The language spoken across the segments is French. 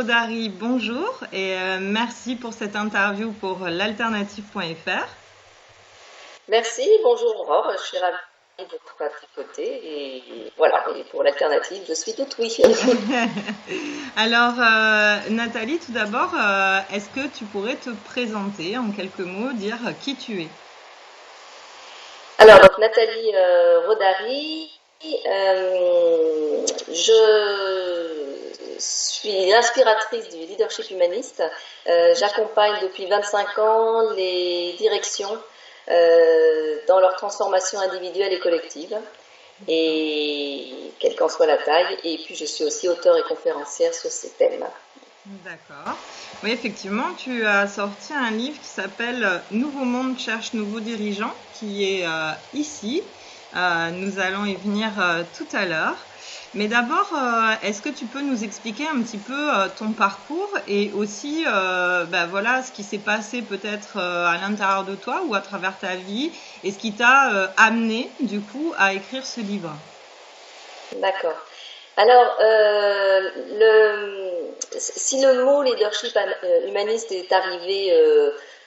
Rodari, bonjour et merci pour cette interview pour l'alternative.fr. Merci, bonjour Aurore, je suis ravie d'être à tes côtés et voilà, et pour l'alternative, je suis toute oui. Alors, Nathalie, tout d'abord, est-ce que tu pourrais te présenter en quelques mots, dire qui tu es? Alors, donc Nathalie Rodari, je suis inspiratrice du leadership humaniste. J'accompagne depuis 25 ans les directions dans leur transformation individuelle et collective, D'accord. et quelle qu'en soit la taille. Et puis, je suis aussi auteure et conférencière sur ces thèmes. D'accord. Oui, effectivement, tu as sorti un livre qui s'appelle Nouveau monde cherche nouveaux dirigeants, qui est ici. Nous allons y venir tout à l'heure. Mais d'abord, est-ce que tu peux nous expliquer un petit peu ton parcours et aussi, voilà, ce qui s'est passé peut-être à l'intérieur de toi ou à travers ta vie et ce qui t'a amené du coup à écrire ce livre. D'accord. Alors, si le mot leadership humaniste est arrivé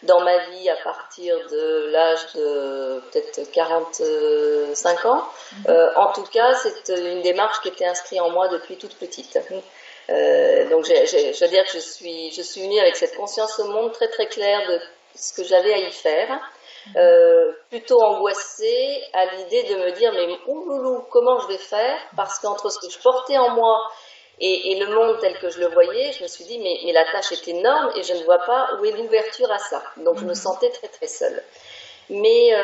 dans ma vie à partir de l'âge de peut-être 45 ans, Mhm. en tout cas, c'est une démarche qui était inscrite en moi depuis toute petite. Donc, je veux dire que je suis unie avec cette conscience au monde très très claire de ce que j'avais à y faire, Mhm. plutôt angoissée à l'idée de me dire mais ouloulou, comment je vais faire, parce qu'entre ce que je portais en moi et le monde tel que je le voyais, je me suis dit mais la tâche est énorme et je ne vois pas où est l'ouverture à ça. Donc je me Mhm. sentais très très seule. Mais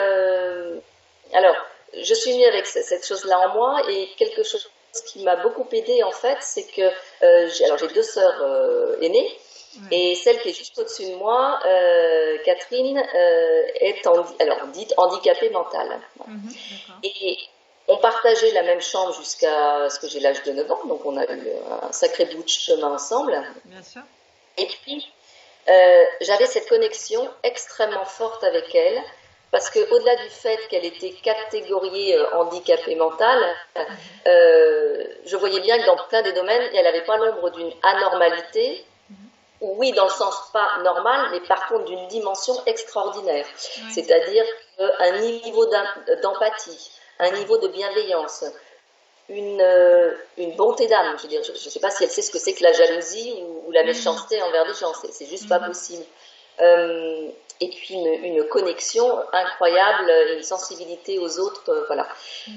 alors, je suis née avec cette chose-là en moi, et quelque chose qui m'a beaucoup aidée en fait, c'est que j'ai deux sœurs aînées, Ouais. et celle qui est juste au-dessus de moi, Catherine, est alors dite handicapée mentale. Mhm. D'accord. Et on partageait la même chambre jusqu'à ce que j'ai l'âge de 9 ans, donc on a eu un sacré bout de chemin ensemble. Bien sûr. Et puis, j'avais cette connexion extrêmement forte avec elle, parce que au-delà du fait qu'elle était catégoriée handicapée mentale, Mhm. je voyais bien que dans plein des domaines, elle n'avait pas l'ombre d'une anormalité, Mhm. oui, dans le sens pas normal, mais par contre d'une dimension extraordinaire. Oui. C'est-à-dire un niveau d'empathie, un niveau de bienveillance, une bonté d'âme. Je veux dire, je ne sais pas si elle sait ce que c'est que la jalousie ou la Mhm. méchanceté envers les gens. C'est juste pas Mhm. possible. Et puis une connexion incroyable, une sensibilité aux autres, voilà.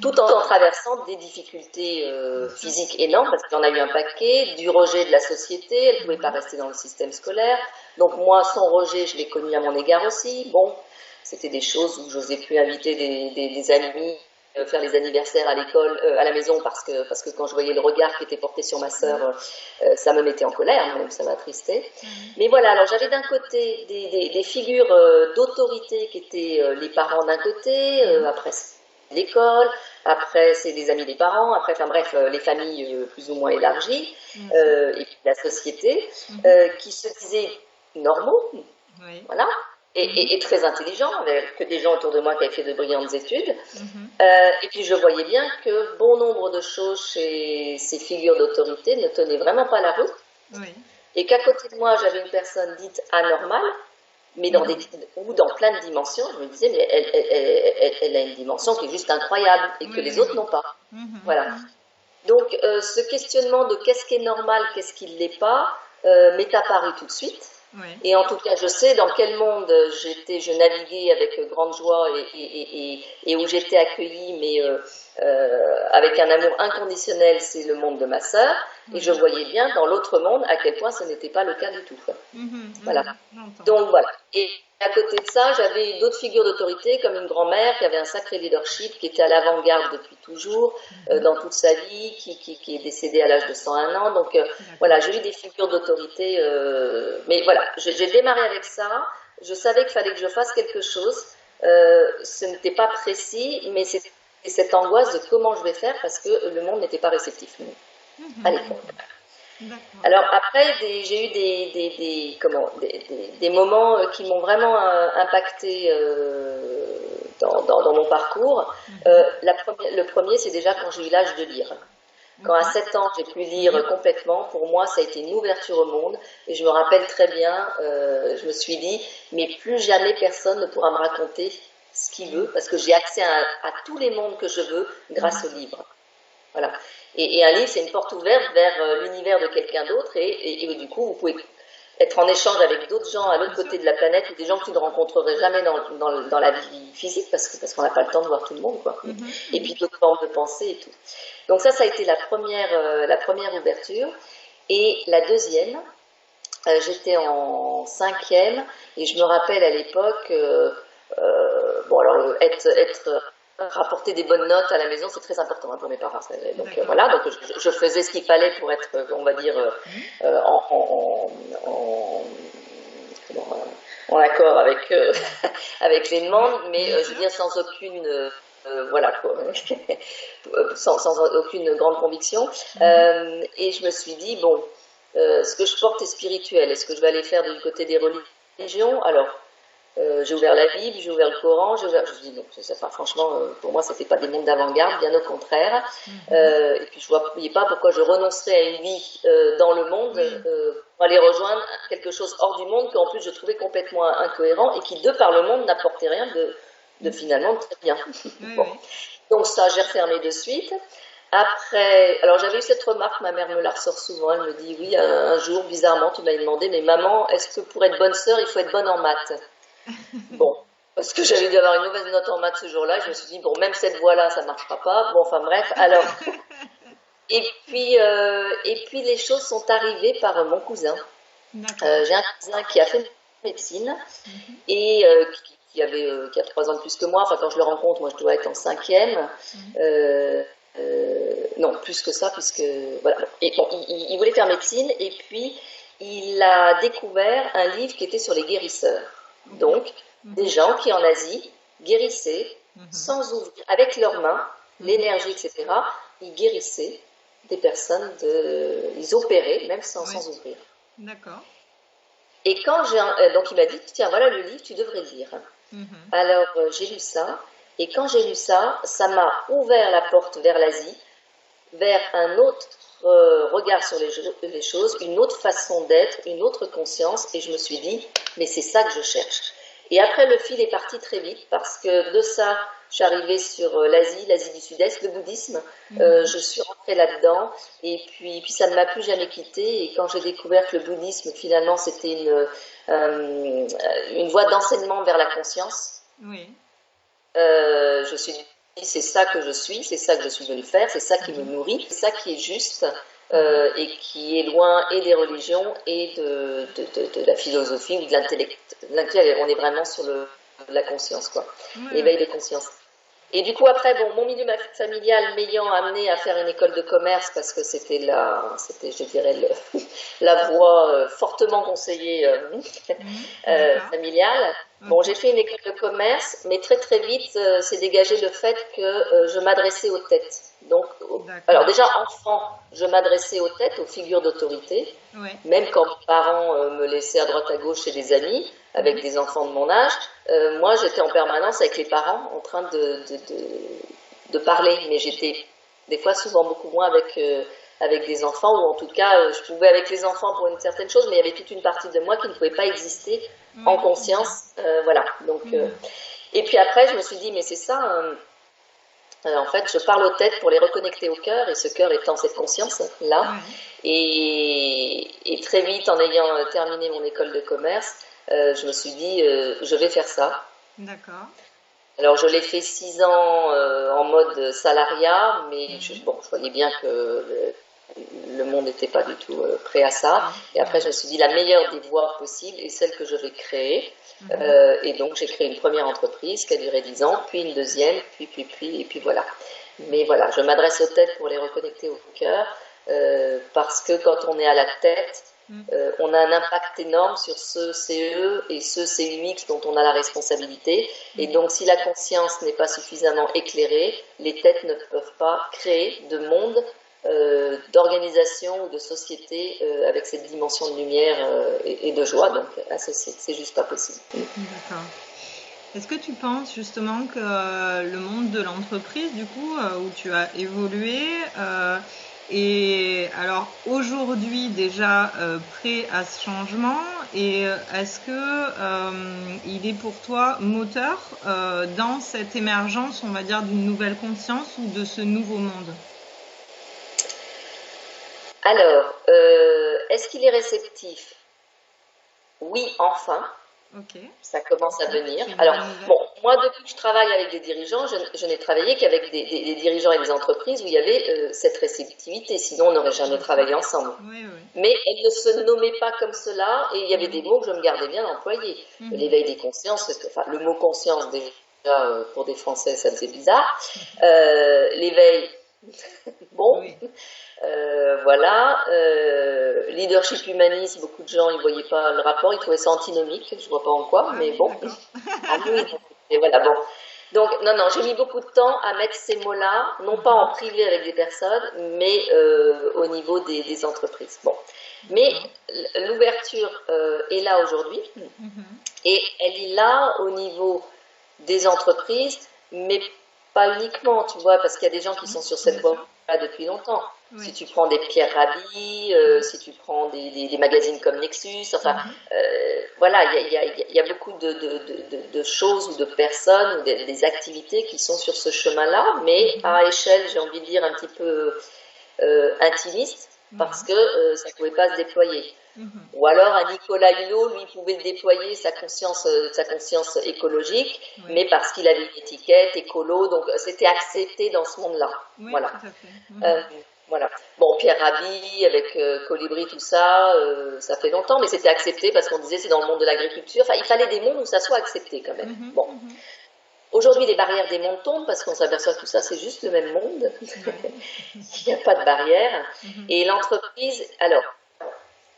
Tout Mhm. en traversant des difficultés Bien sûr. physiques énormes, parce qu'il y en a eu un paquet, du rejet de la société, elle ne pouvait pas Mhm. rester dans le système scolaire. Donc moi, son rejet, je l'ai connu à mon égard aussi. Bon, c'était des choses où j'osais plus inviter des amis, faire les anniversaires à l'école, à la maison, parce que quand je voyais le regard qui était porté sur ma sœur, Mhm. ça me mettait en colère, même ça m'attristait. Oui. Mais voilà, alors j'avais d'un côté des figures d'autorité qui étaient les parents d'un côté, Mhm. après l'école, après c'est les amis des parents, après, enfin bref, les familles plus ou moins élargies, Bien sûr. et puis la société, Mhm. qui se disaient normaux, Oui. voilà, Mhm. et très intelligents, avec que des gens autour de moi qui avaient fait de brillantes études. Mhm. Et puis je voyais bien que bon nombre de choses chez ces figures d'autorité ne tenaient vraiment pas la route, Oui. et qu'à côté de moi j'avais une personne dite anormale, mais Mhm. ou dans plein de dimensions. Je me disais mais elle a une dimension qui est juste incroyable et que Oui, les oui, autres oui. n'ont pas. Mhm. Voilà. Mhm. Donc ce questionnement de qu'est-ce qui est normal, qu'est-ce qui ne l'est pas, m'est apparu tout de suite. Oui. Et en tout cas, je sais dans quel monde je naviguais avec grande joie, et où j'étais accueillie, mais avec un amour inconditionnel, c'est le monde de ma sœur. Et je Oui. voyais bien dans l'autre monde à quel point ce n'était pas le cas du tout. Mhm. Voilà. Mhm. J'entends. Donc voilà. Et à côté de ça, j'avais d'autres figures d'autorité, comme une grand-mère qui avait un sacré leadership, qui était à l'avant-garde depuis toujours, Mhm. dans toute sa vie, qui est décédée à l'âge de 101 ans. Donc voilà, D'accord. j'ai eu des figures d'autorité. Mais voilà, j'ai démarré avec ça. Je savais qu'il fallait que je fasse quelque chose. Ce n'était pas précis, mais c'était cette angoisse de comment je vais faire, parce que le monde n'était pas réceptif à Mhm. l'époque. Mhm. D'accord. Alors après, j'ai eu des moments qui m'ont vraiment impacté dans mon parcours. Mhm. Le premier, c'est déjà quand j'ai eu l'âge de lire. Quand à Ok. 7 ans, j'ai pu lire complètement, pour moi, ça a été une ouverture au monde. Et je me rappelle très bien, je me suis dit, mais plus jamais personne ne pourra me raconter ce qu'il veut, parce que j'ai accès à tous les mondes que je veux grâce au livre. Voilà. Et un livre, c'est une porte ouverte vers l'univers de quelqu'un d'autre, et du coup, vous pouvez être en échange avec d'autres gens à l'autre Bien sûr. côté de la planète, ou des gens que tu ne rencontrerais jamais dans la vie physique, parce qu'on n'a pas le temps de voir tout le monde, quoi. Et puis d'autres formes de pensée et tout. Donc ça a été la première ouverture. Et la deuxième, j'étais en cinquième, et je me rappelle à l'époque, bon alors rapporter des bonnes notes à la maison, c'est très important, hein, pour mes parents. Donc D'accord. voilà, donc je faisais ce qu'il fallait pour être, on va dire, en, en accord avec, avec les Oui, demandes, mais bien je veux sûr. dire sans aucune, voilà quoi, sans aucune grande conviction. Et je me suis dit, bon, ce que je porte est spirituel, est-ce que je vais aller faire du côté des religions? Alors, j'ai ouvert la Bible, j'ai ouvert le Coran, je me suis dit non, enfin, franchement, pour moi, ça fait pas des mondes d'avant-garde, bien au contraire. Et puis, je voyais pas pourquoi je renoncerais à une vie dans le monde Oui, pour aller rejoindre quelque chose hors du monde qu'en plus je trouvais complètement incohérent et qui, de par le monde, n'apportait rien de finalement très bien. oui, Bon, oui. donc ça, j'ai refermé de suite. Après, alors j'avais eu cette remarque, ma mère me la ressort souvent, elle me dit, oui, un jour, bizarrement, tu m'as demandé, mais maman, est-ce que pour être bonne sœur, il faut être bonne en maths? Bon, parce que j'avais dû avoir une mauvaise note en maths ce jour-là, je me suis dit, bon, même cette voie-là, ça marchera pas. Bon, enfin bref, alors, et puis les choses sont arrivées par D'accord. mon cousin. J'ai un cousin qui a fait médecine Mhm, et qui a 3 ans de plus que moi. Enfin, quand je le rencontre, moi, je dois être en cinquième. mhm. Non, plus que ça, puisque voilà. Et bon, il voulait faire médecine et puis il a découvert un livre qui était sur les guérisseurs. Ok. Donc, des Mhm, gens qui en Asie guérissaient mhm, sans ouvrir, avec leurs mains, mhm. l'énergie, etc. Ils guérissaient des personnes, ils opéraient même Oui, sans ouvrir. d'accord. Et quand donc il m'a dit, tiens, voilà le livre, tu devrais le lire. Mhm. Alors j'ai lu ça, et quand j'ai lu ça, ça m'a ouvert la porte vers l'Asie, vers un autre regard sur les choses, une autre façon d'être, une autre conscience, et je me suis dit, mais c'est ça que je cherche. Et après, le fil est parti très vite, parce que de ça, je suis arrivée sur l'Asie du Sud-Est, le bouddhisme, Mhm. je suis rentrée là-dedans, et puis ça ne m'a plus jamais quittée, et quand j'ai découvert que le bouddhisme, finalement, c'était une voie d'enseignement vers la conscience, Oui. je suis dit, c'est ça que je suis, c'est ça que je suis venue faire, c'est ça qui me Mhm, nourrit, c'est ça qui est juste mhm. et qui est loin et des religions et de la philosophie ou de l'intellect. On est vraiment sur la conscience, quoi, Oui, l'éveil oui. de conscience. Et du coup, après, bon, mon milieu familial m'ayant amené à faire une école de commerce parce que c'était, je dirais, la voie fortement conseillée Mhm. D'accord. familiale. Bon, Ok. j'ai fait une école de commerce, mais très très vite s'est dégagé le fait que je m'adressais aux têtes. Donc, alors D'accord. déjà enfant, je m'adressais aux têtes, aux figures d'autorité, Oui. même quand mes parents me laissaient à droite à gauche chez des amis, avec Mhm. des enfants de mon âge, moi j'étais en permanence avec les parents en train de parler, mais j'étais des fois souvent beaucoup moins avec des enfants, ou en tout cas je pouvais avec les enfants pour une certaine chose, mais il y avait toute une partie de moi qui ne pouvait pas exister en Oui, je comprends. conscience. Voilà. Donc, Mhm. et puis après, je me suis dit, mais c'est ça. En fait, je parle aux têtes pour les reconnecter au cœur, et ce cœur étant cette conscience-là. Oui. Et très vite, en ayant terminé mon école de commerce, je me suis dit, je vais faire ça. D'accord. Alors, je l'ai fait 6 ans en mode salariat, mais Mhm. bon, je voyais bien que le monde n'était pas du tout prêt à ça. Oui. Et après, Oui. je me suis dit, la meilleure des voies possibles est celle que je vais créer. Mhm. Et donc, j'ai créé une première entreprise qui a duré 10 ans, puis une deuxième, et puis voilà. Mais voilà, je m'adresse aux têtes pour les reconnecter au cœur, parce que quand on est à la tête, Mhm. on a un impact énorme sur ce CE et ce CUX dont on a la responsabilité. Et Mhm. donc, si la conscience n'est pas suffisamment éclairée, les têtes ne peuvent pas créer de monde, d'organisation ou de société avec cette dimension de lumière et de joie. Donc, c'est juste pas possible. D'accord. Est-ce que tu penses justement que le monde de l'entreprise, du coup, où tu as évolué, Et alors aujourd'hui déjà prêt à ce changement et est-ce que il est pour toi moteur dans cette émergence, on va dire, d'une nouvelle conscience ou de ce nouveau monde? Alors, est-ce qu'il est réceptif? Oui, enfin. Ok, Ça commence à venir. c'est une Alors, bonne nouvelle. bon, moi, depuis que je travaille avec des dirigeants, je n'ai travaillé qu'avec des dirigeants et des entreprises où il y avait cette réceptivité. Sinon, on n'aurait jamais Bien sûr. travaillé ensemble. Oui, oui. Mais elle ne se nommait pas comme cela et il y avait des mots que je me gardais bien d'employer. L'éveil des consciences, enfin, le mot conscience, déjà, pour des Français, ça faisait bizarre. L'éveil, bon, Oui. voilà. Leadership humaniste, beaucoup de gens ils voyaient pas le rapport, ils trouvaient ça antinomique, je vois pas en quoi, Ah mais oui, bon. d'accord. Ah oui, et voilà, bon. Donc, non, non, j'ai mis beaucoup de temps à mettre ces mots-là, non pas en privé avec des personnes, mais au niveau des entreprises. Bon. Mais D'accord. l'ouverture est là aujourd'hui, Mhm. et elle est là au niveau des entreprises, mais pas uniquement, tu vois, parce qu'il y a des gens qui sont sur cette Bien sûr. voie-là depuis longtemps. Si Oui. tu prends des Pierre Rabhi, Oui. si tu prends des magazines comme Nexus, enfin, Mhm. voilà, il y a beaucoup de choses ou de personnes ou des activités qui sont sur ce chemin-là, mais Mhm. à échelle, j'ai envie de dire, un petit peu intimiste, parce Oui. que ça ne pouvait pas se déployer. Mhm. Ou alors un Nicolas Hulot, lui, pouvait déployer sa conscience écologique, Oui. mais parce qu'il avait une étiquette écolo, donc c'était accepté dans ce monde-là. Oui, Voilà. tout à fait. Euh, Mhm. voilà. Bon, Pierre Rabhi, avec Colibri, tout ça, ça fait longtemps, mais c'était accepté parce qu'on disait c'est dans le monde de l'agriculture. Enfin, il fallait des mondes où ça soit accepté quand même. Mhm. Bon. Mhm. Aujourd'hui, les barrières des mondes tombent parce qu'on s'aperçoit que tout ça, c'est juste le même monde. Ouais. Il n'y a pas de barrière. Mhm. Et l'entreprise, alors,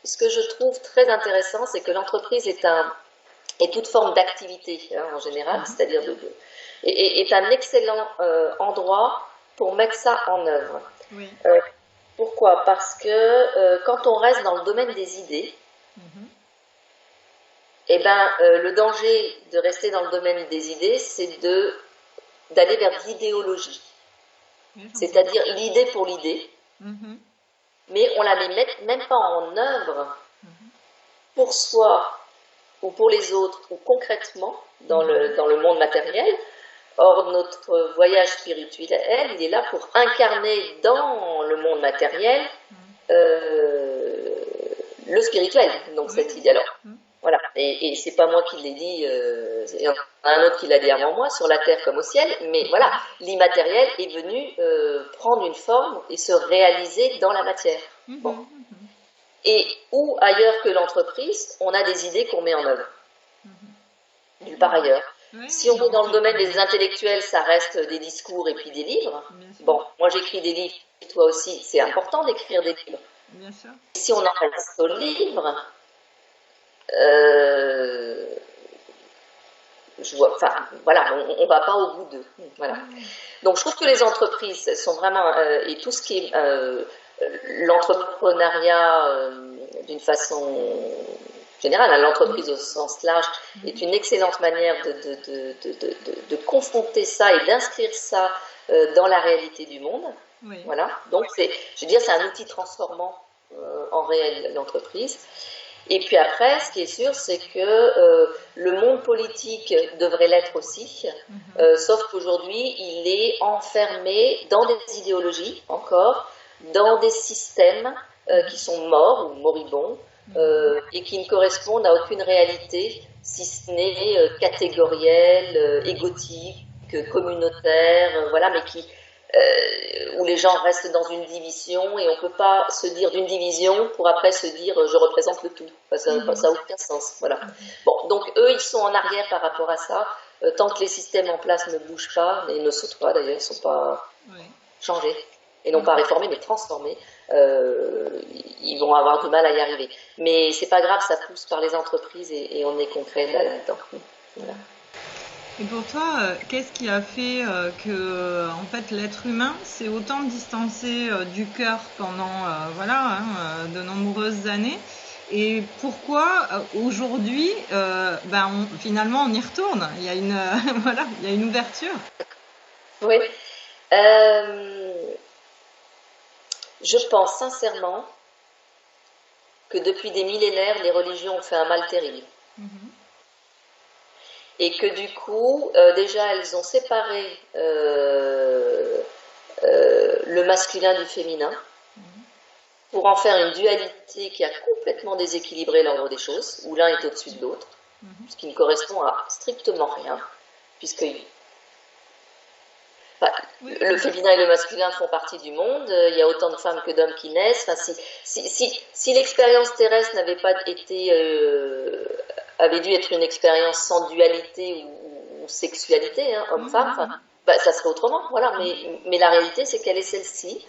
ce que je trouve très intéressant, c'est que l'entreprise est toute forme d'activité en général, Mhm. c'est-à-dire est un excellent endroit pour mettre ça en œuvre. Oui. Euh, Pourquoi? Parce que quand on reste dans le domaine des idées, Mhm. eh ben, le danger de rester dans le domaine des idées, c'est d'aller vers l'idéologie, Oui, j'entends. c'est-à-dire l'idée pour l'idée, Mhm. mais on la met même pas en œuvre Mhm. pour soi ou pour les autres ou concrètement Mhm. dans le monde matériel. Or, notre voyage spirituel, il est là pour incarner dans le monde matériel Mhm. euh, le spirituel, donc Oui, cette oui. idée-là. Mhm. Voilà, et c'est pas moi qui l'ai dit, il y en a un autre qui l'a dit avant moi, sur la terre comme au ciel, mais voilà, l'immatériel est venu prendre une forme et se réaliser dans la matière. Bon. Mhm. Mhm. Et où ailleurs que l'entreprise, on a des idées qu'on met en œuvre, Mhm. nulle part Oui, ailleurs. oui, Si oui, on est dans dans le ce domaine cas. des intellectuels, ça reste des discours et puis des livres. Bien sûr. Bon, moi j'écris des livres, toi aussi, c'est important d'écrire des livres. Bien sûr. Si on en reste au livre, euh, je vois, enfin, voilà, on va pas au bout d'eux. Voilà. Mhm. Donc, je trouve que les entreprises sont vraiment, et tout ce qui est l'entrepreneuriat d'une façon générale, hein, l'entreprise au sens large, est Mhm. une excellente manière de confronter ça et d'inscrire ça dans la réalité du monde. Oui. Voilà. Donc, je veux dire, c'est un outil transformant en réel l'entreprise. Et puis après, ce qui est sûr, c'est que le monde politique devrait l'être aussi, Mhm. sauf qu'aujourd'hui, il est enfermé dans des idéologies encore, dans des systèmes qui Mhm. sont morts ou moribonds Mhm. et qui ne correspondent à aucune réalité, si ce n'est catégorielle, égotique, communautaire, voilà, mais où les gens restent dans une division et on ne peut pas se dire d'une division pour après se dire je représente le tout. Ça n'a Mhm. aucun sens. Voilà. Mhm. Bon, donc eux, ils sont en arrière par rapport à ça. Tant que les systèmes en place ne bougent pas, et ne sautent pas d'ailleurs, ne sont pas Oui. changés, et non pas Mhm. réformés, mais transformés, ils vont avoir du mal à y arriver. Mais c'est pas grave, ça pousse par les entreprises et on est concret là-dedans. Voilà. Mhm. Et pour toi, qu'est-ce qui a fait que, en fait, l'être humain s'est autant distancé du cœur pendant, voilà, hein, de nombreuses années? Et pourquoi aujourd'hui, ben, finalement, on y retourne? Il y a une, voilà, il y a une ouverture. Oui. Euh, Je pense sincèrement que depuis des millénaires, les religions ont fait un mal terrible. Et que du coup, déjà, elles ont séparé le masculin du féminin pour en faire une dualité qui a complètement déséquilibré l'ordre des choses, où l'un est au-dessus de l'autre, ce qui ne correspond à strictement rien, puisque le féminin et le masculin font partie du monde, il y a autant de femmes que d'hommes qui naissent. Enfin, si l'expérience terrestre n'avait pas été, avait dû être une expérience sans dualité ou sexualité, hein, homme-femme, ça serait autrement, voilà. Mais la réalité, c'est qu'elle est celle-ci.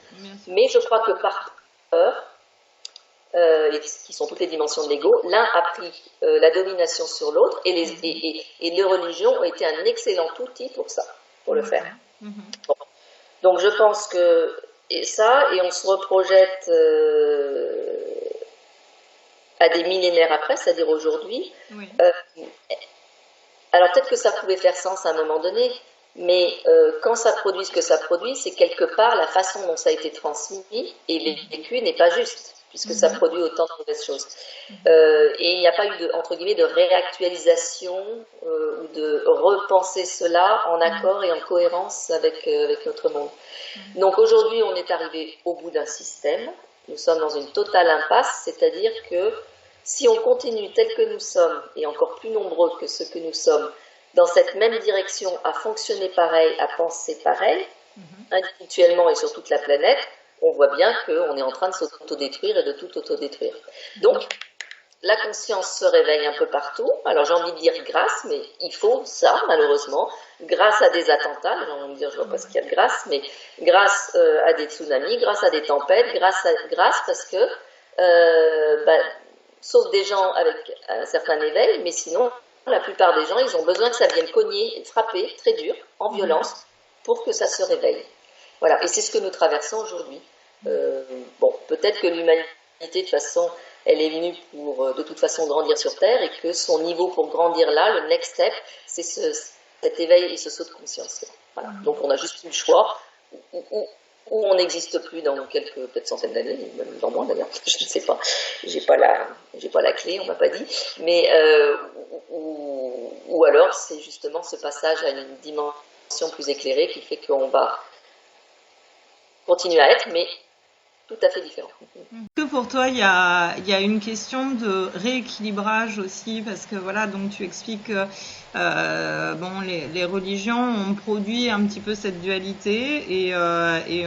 Mais je crois que par peur, qui sont toutes les dimensions de l'ego, l'un a pris la domination sur l'autre, et les religions ont été un excellent outil pour ça, pour le faire. Bon. Donc je pense que et on se reprojette à des millénaires après, c'est-à-dire aujourd'hui. Alors peut-être que ça pouvait faire sens à un moment donné, mais quand ça produit ce que ça produit, c'est quelque part la façon dont ça a été transmis et vécu n'est pas juste, puisque ça produit autant de mauvaises choses. Et il n'y a pas eu de, entre guillemets, de réactualisation ou de repenser cela en accord et en cohérence avec notre monde. Donc aujourd'hui, on est arrivé au bout d'un système. Nous sommes dans une totale impasse, c'est-à-dire que si on continue tel que nous sommes, et encore plus nombreux que ce que nous sommes, dans cette même direction, à fonctionner pareil, à penser pareil, individuellement et sur toute la planète, on voit bien qu'on est en train de s'autodétruire et de tout autodétruire. Donc, la conscience se réveille un peu partout. Alors j'ai envie de dire grâce, mais il faut ça, malheureusement, grâce à des attentats, j'ai envie de dire, je ne vois pas ce qu'il y a de grâce, mais grâce à des tsunamis, grâce à des tempêtes, grâce parce que, sauf des gens avec un certain éveil, mais sinon, la plupart des gens, ils ont besoin que ça vienne cogner, frapper, très dur, en violence, pour que ça se réveille. Voilà, et c'est ce que nous traversons aujourd'hui. Bon, peut-être que l'humanité, de toute façon, elle est venue pour, de toute façon, grandir sur Terre, et que son niveau pour grandir là, le next step, c'est cet éveil et ce saut de conscience. Voilà. Donc on a juste eu le choix, où on n'existe plus dans quelques, peut-être centaines d'années, même dans moins d'ailleurs, je ne sais pas, j'ai pas la clé, on m'a pas dit, mais ou alors c'est justement ce passage à une dimension plus éclairée qui fait qu'on va continuer à être, mais tout à fait différent. Que pour toi, il y a une question de rééquilibrage aussi, parce que voilà, donc tu expliques que bon, les religions ont produit un petit peu cette dualité et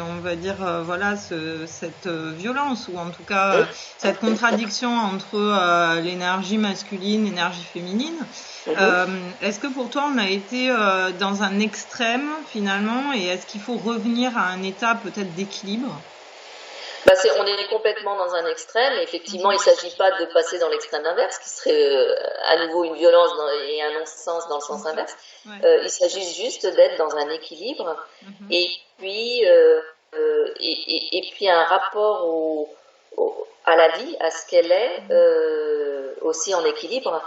on va dire voilà cette violence ou en tout cas cette contradiction entre l'énergie masculine, l'énergie féminine. Est-ce que pour toi on a été dans un extrême finalement et est-ce qu'il faut revenir à un état peut-être d'équilibre? On est complètement dans un extrême, et effectivement, il ne s'agit pas de passer dans l'extrême inverse, qui serait à nouveau une violence et un non-sens dans le sens inverse. Il s'agit juste d'être dans un équilibre, et puis un rapport à la vie, à ce qu'elle est, aussi en équilibre.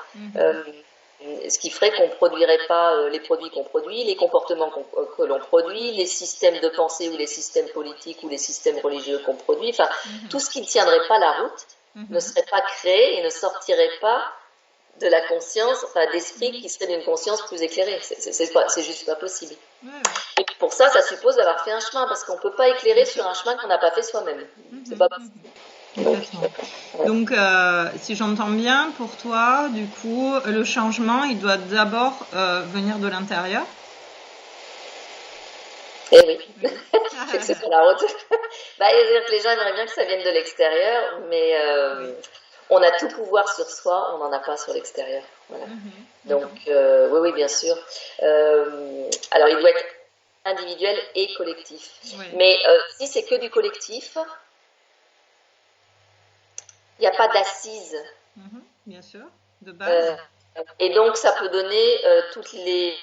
Ce qui ferait qu'on ne produirait pas les produits qu'on produit, les comportements que l'on produit, les systèmes de pensée ou les systèmes politiques ou les systèmes religieux qu'on produit, enfin, tout ce qui ne tiendrait pas la route ne serait pas créé et ne sortirait pas de la conscience, enfin, d'esprit qui serait d'une conscience plus éclairée. C'est juste pas possible. Et pour ça, ça suppose d'avoir fait un chemin, parce qu'on ne peut pas éclairer sur un chemin qu'on n'a pas fait soi-même. C'est pas possible. Donc, si j'entends bien, pour toi, du coup, le changement, il doit d'abord venir de l'intérieur. Eh oui, c'est pas la route. C'est-à-dire que les gens aimeraient bien que ça vienne de l'extérieur, mais on a tout pouvoir sur soi, on n'en a pas sur l'extérieur. Voilà. Donc, oui, bien sûr. Alors, il doit être individuel et collectif. Mais si c'est que du collectif, il n'y a pas d'assise. Bien sûr, de base. Et donc, ça peut donner toutes les,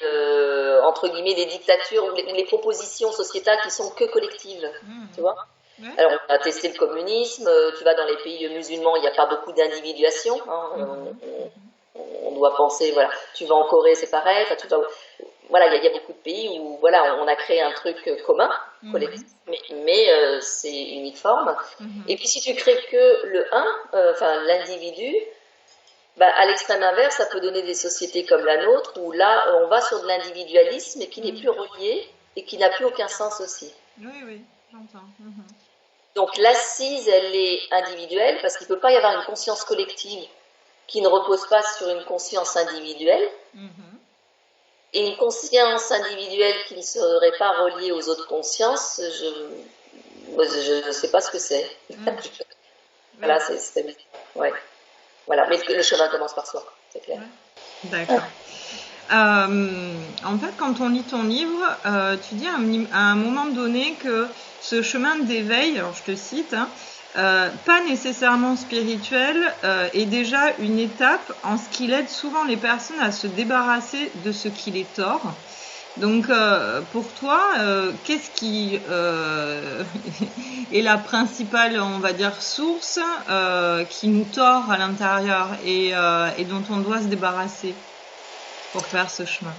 entre guillemets, les dictatures ou les propositions sociétales qui sont que collectives, tu vois. Alors, on a testé le communisme, tu vas dans les pays musulmans, il n'y a pas beaucoup d'individuation, hein, on doit penser, voilà, tu vas en Corée, c'est pareil, tu vas voilà, il y a beaucoup de pays où voilà, on a créé un truc commun, collectif, mais c'est uniforme. Et puis si tu crées que le enfin l'individu, bah, à l'extrême inverse, ça peut donner des sociétés comme la nôtre où là, on va sur de l'individualisme et qui n'est plus relié et qui n'a plus aucun sens aussi. Oui, j'entends. Donc l'assise, elle est individuelle parce qu'il ne peut pas y avoir une conscience collective qui ne repose pas sur une conscience individuelle. Et une conscience individuelle qui ne serait pas reliée aux autres consciences, je ne sais pas ce que c'est. Voilà, ouais. Voilà, mais le chemin commence par soi, c'est clair. D'accord. En fait, quand on lit ton livre, tu dis à un moment donné que ce chemin d'éveil, alors je te cite, pas nécessairement spirituel, est déjà une étape en ce qu'il aide souvent les personnes à se débarrasser de ce qui les tord. Donc, pour toi, qu'est-ce qui est la principale, on va dire, source qui nous tord à l'intérieur et dont on doit se débarrasser pour faire ce chemin?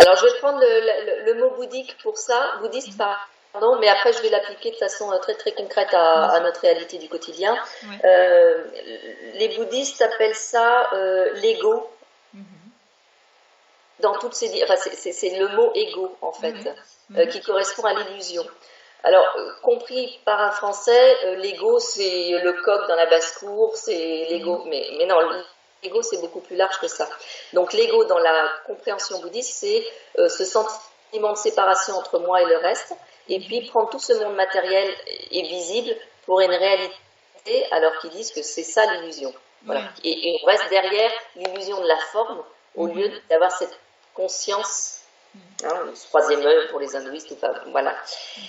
Alors, je vais prendre le mot bouddhique pour ça, bouddhiste, pardon, mais après, je vais l'appliquer de façon très, très concrète à notre réalité du quotidien. Les bouddhistes appellent ça l'ego. Dans toutes ces, enfin, c'est le mot ego, en fait, qui correspond à l'illusion. Alors, compris par un Français, l'ego, c'est le coq dans la basse-cour, c'est l'ego, mais non, l'ego, c'est beaucoup plus large que ça. Donc, l'ego, dans la compréhension bouddhiste, c'est ce sentiment de séparation entre moi et le reste, et puis prendre tout ce monde matériel et visible pour une réalité, alors qu'ils disent que c'est ça l'illusion. Voilà. Et on reste derrière l'illusion de la forme, au lieu d'avoir cette conscience, le troisième œil pour les hindouistes, voilà.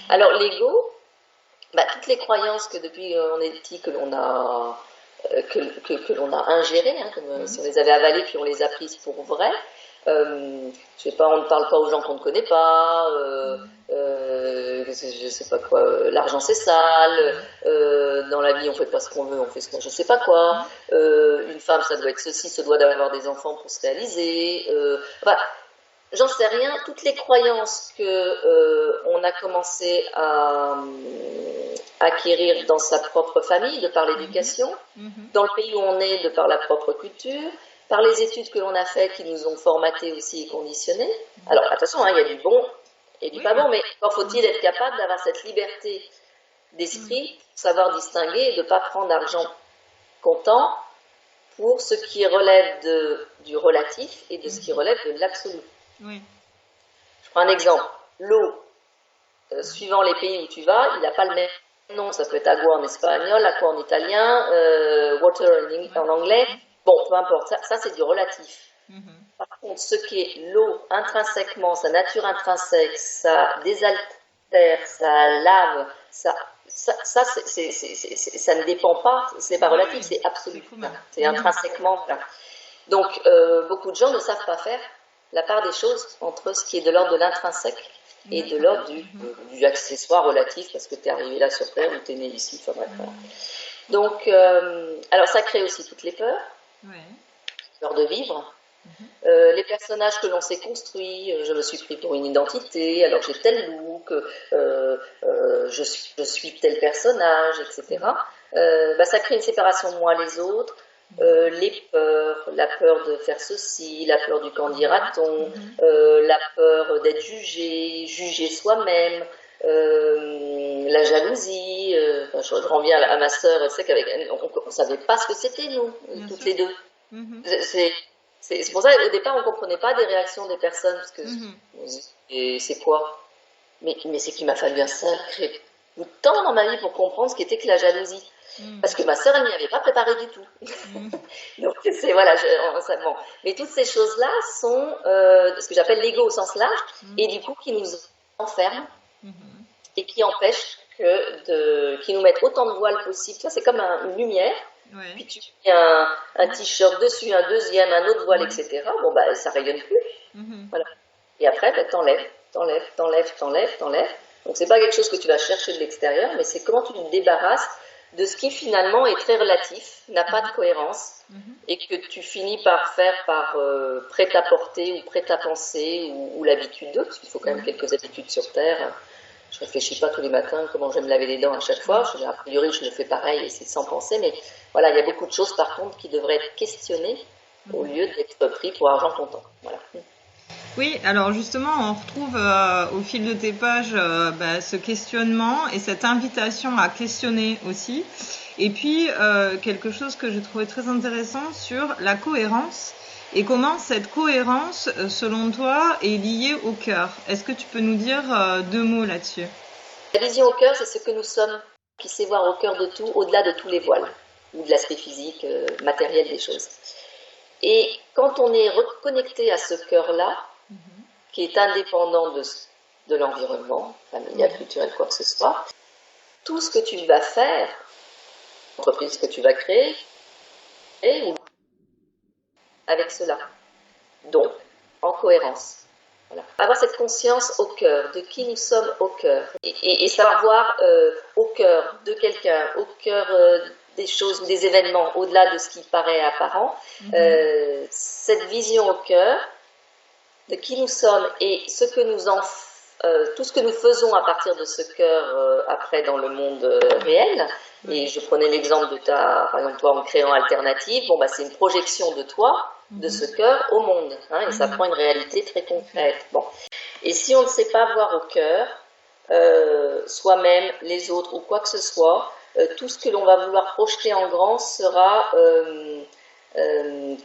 Alors, l'ego, bah, toutes les croyances que depuis on est petit, que l'on a ingérées, comme si on les avait avalées puis on les a prises pour vraies. Je sais pas, on ne parle pas aux gens qu'on ne connaît pas, je sais pas quoi, l'argent c'est sale, dans la vie on fait pas ce qu'on veut, on fait ce qu'on, je sais pas quoi, une femme ça doit être ceci, se doit d'avoir des enfants pour se réaliser, enfin, j'en sais rien, toutes les croyances que on a commencé à acquérir dans sa propre famille, de par l'éducation, dans le pays où on est, de par la propre culture, par les études que l'on a faites qui nous ont formatés aussi et conditionnés. Alors attention, il y a du bon et du pas bon, mais encore faut-il être capable d'avoir cette liberté d'esprit, savoir distinguer et de ne pas prendre d'argent comptant pour ce qui relève du relatif et de ce qui relève de l'absolu. Je prends un exemple. L'eau, suivant les pays où tu vas, il n'a pas le même nom. Ça peut être agua en espagnol, aqua en italien, water en anglais. Bon, peu importe. Ça c'est du relatif. Par contre, ce qui est l'eau intrinsèquement, sa nature intrinsèque, ça désaltère, ça lave, ça ne dépend pas, c'est pas relatif, c'est absolu. C'est intrinsèquement. Donc, beaucoup de gens ne savent pas faire la part des choses entre ce qui est de l'ordre de l'intrinsèque et de l'ordre du accessoire relatif, parce que tu es arrivé là sur Terre ou tu es né ici, enfin bref. Voilà. Donc, alors ça crée aussi toutes les peurs, peur de vivre. Les personnages que l'on s'est construits, je me suis pris pour une identité, alors j'ai tel look, je suis tel personnage, etc. Bah, ça crée une séparation de moi les autres, les peurs, la peur de faire ceci, la peur du qu'en dira-t-on, la peur d'être jugé soi-même, la jalousie, je reviens à ma sœur, elle sait qu'avec on ne savait pas ce que c'était nous, toutes les deux. C'est pour ça qu'au départ, on ne comprenait pas des réactions des personnes, parce que et c'est quoi? Mais c'est qu'il m'a fallu un sacré bout de temps dans ma vie pour comprendre ce qu'était que la jalousie. Parce que ma sœur, elle ne m'y avait pas préparé du tout. Donc, c'est, voilà, bon. Mais toutes ces choses-là sont ce que j'appelle l'ego au sens large, et du coup, qui nous enferment, et qui empêchent qui nous mettent autant de voiles possible. Ça, c'est comme une lumière. Puis tu mets un t-shirt dessus, un deuxième, un autre voile, etc. Bon, bah, ça rayonne plus. Voilà. Et après, bah, t'enlèves. Donc, c'est pas quelque chose que tu vas chercher de l'extérieur, mais c'est comment tu te débarrasses de ce qui finalement est très relatif, n'a pas de cohérence, et que tu finis par faire par prêt-à-porter ou prêt-à-penser ou l'habitude d'eux, parce qu'il faut quand même quelques habitudes sur Terre. Je réfléchis pas tous les matins comment je vais me laver les dents à chaque fois. A priori, je le fais pareil et c'est sans penser, mais voilà, il y a beaucoup de choses par contre qui devraient être questionnées au lieu d'être pris pour argent comptant. Voilà. Oui, alors justement, on retrouve au fil de tes pages ce questionnement et cette invitation à questionner aussi. Et puis, quelque chose que j'ai trouvé très intéressant sur la cohérence et comment cette cohérence, selon toi, est liée au cœur. Est-ce que tu peux nous dire 2 mots là-dessus? La vision au cœur, c'est ce que nous sommes, qui sait voir au cœur de tout, au-delà de tous les voiles, ou de l'aspect physique, matériel des choses. Et quand on est reconnecté à ce cœur-là, qui est indépendant de l'environnement, familial, culturel, quoi que ce soit, tout ce que tu vas faire, l'entreprise que tu vas créer, ou avec cela. Donc, en cohérence. Voilà. Avoir cette conscience au cœur, de qui nous sommes au cœur. Et savoir voir au cœur de quelqu'un, au cœur des choses ou des événements, au-delà de ce qui paraît apparent, cette vision au cœur de qui nous sommes et ce que nous tout ce que nous faisons à partir de ce cœur après dans le monde réel. Et je prenais l'exemple de par exemple toi en créant Alternative, bon, c'est une projection de toi, de ce cœur au monde, hein, et ça prend une réalité très concrète. Bon. Et si on ne sait pas voir au cœur, soi-même, les autres ou quoi que ce soit, tout ce que l'on va vouloir projeter en grand sera,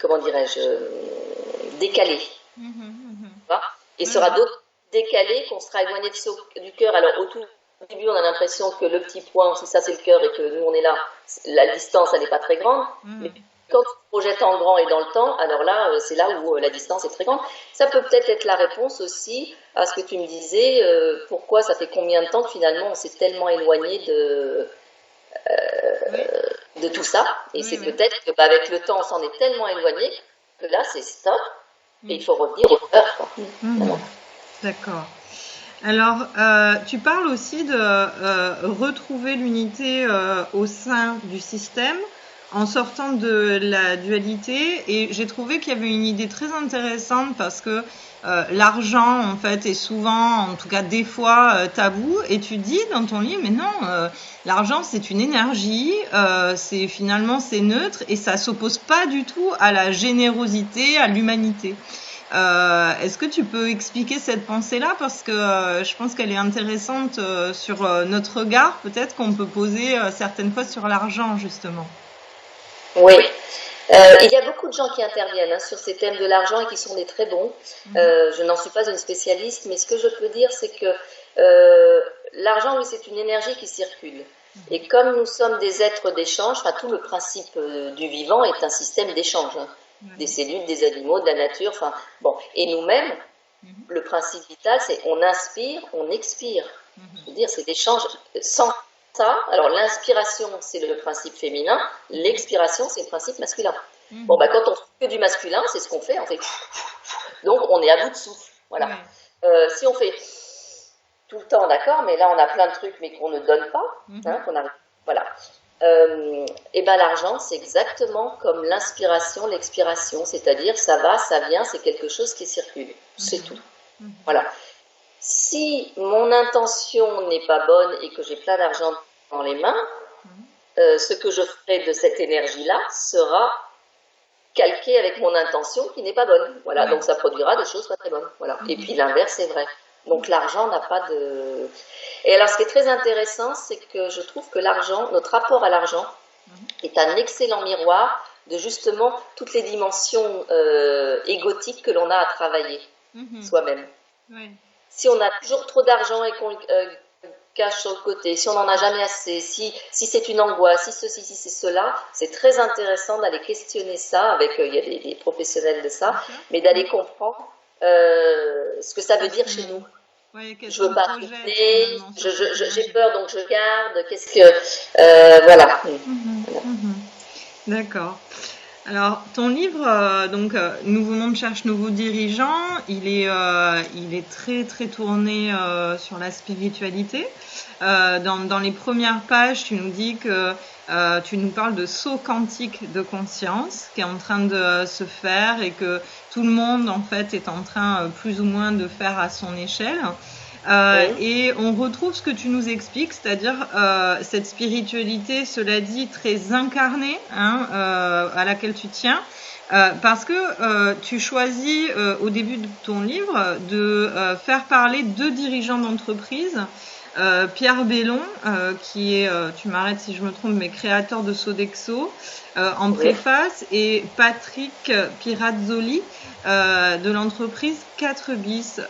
comment dirais-je, décalé. Et sera d'autres décalés qu'on sera éloigné du cœur. Alors au tout début, on a l'impression que le petit point, si ça c'est le cœur et que nous on est là, la distance elle n'est pas très grande. Mais quand tu te projettes en grand et dans le temps, alors là, c'est là où la distance est très grande. Ça peut peut-être être la réponse aussi à ce que tu me disais, pourquoi ça fait combien de temps que finalement on s'est tellement éloigné de tout ça. Et c'est peut-être qu'avec le temps, on s'en est tellement éloigné que là, c'est stop. Et il faut revenir au cœur. D'accord. Alors, tu parles aussi de retrouver l'unité au sein du système en sortant de la dualité. Et j'ai trouvé qu'il y avait une idée très intéressante parce que l'argent, en fait, est souvent, en tout cas des fois, tabou. Et tu dis dans ton livre, mais non, l'argent, c'est une énergie, c'est neutre et ça s'oppose pas du tout à la générosité, à l'humanité. Est-ce que tu peux expliquer cette pensée-là parce que je pense qu'elle est intéressante sur notre regard peut-être qu'on peut poser certaines fois sur l'argent justement. Oui, il y a beaucoup de gens qui interviennent sur ces thèmes de l'argent et qui sont des très bons. Je n'en suis pas une spécialiste, mais ce que je peux dire c'est que l'argent, oui, c'est une énergie qui circule. Et comme nous sommes des êtres d'échange, tout le principe du vivant est un système d'échange. Des cellules, des animaux, de la nature, et nous-mêmes, le principe vital, c'est on inspire, on expire. Je veux dire, c'est l'échange sans ça. Alors l'inspiration, c'est le principe féminin, l'expiration, c'est le principe masculin. Quand on fait que du masculin, c'est ce qu'on fait, on fait. Donc on est à bout de souffle. Voilà. Si on fait tout le temps, d'accord, mais là on a plein de trucs, mais qu'on ne donne pas, qu'on arrive. Voilà. Et l'argent, c'est exactement comme l'inspiration, l'expiration, c'est-à-dire ça va, ça vient, c'est quelque chose qui circule, c'est tout. Voilà. Si mon intention n'est pas bonne et que j'ai plein d'argent dans les mains, ce que je ferai de cette énergie-là sera calqué avec mon intention qui n'est pas bonne. Voilà, donc ça produira des choses pas très bonnes. Voilà. Et puis l'inverse est vrai. Donc l'argent n'a pas de... Et alors ce qui est très intéressant, c'est que je trouve que l'argent, notre rapport à l'argent, est un excellent miroir de justement toutes les dimensions égotiques que l'on a à travailler soi-même. Si on a toujours trop d'argent et qu'on cache sur le côté, si on n'en a jamais assez, si c'est une angoisse, si ceci, si c'est cela, c'est très intéressant d'aller questionner ça avec, il y a des professionnels de ça, mais d'aller comprendre ce que ça veut dire chez nous. Je veux pas tourner, j'ai peur donc je garde, qu'est-ce que... voilà. D'accord. Alors, ton livre, Nouveau Monde cherche nouveaux dirigeants, il est très très tourné sur la spiritualité. Dans les premières pages, tu nous dis que tu nous parles de saut quantique de conscience qui est en train de se faire et que tout le monde en fait est en train plus ou moins de faire à son échelle. Oui, Et on retrouve ce que tu nous expliques, c'est-à-dire cette spiritualité, cela dit, très incarnée, hein, à laquelle tu tiens, parce que tu choisis au début de ton livre de faire parler deux dirigeants d'entreprise. Pierre Bellon, qui est, tu m'arrêtes si je me trompe, mais créateur de Sodexo, en oui. préface, et Patrick Pirazzoli, de l'entreprise 4 bis.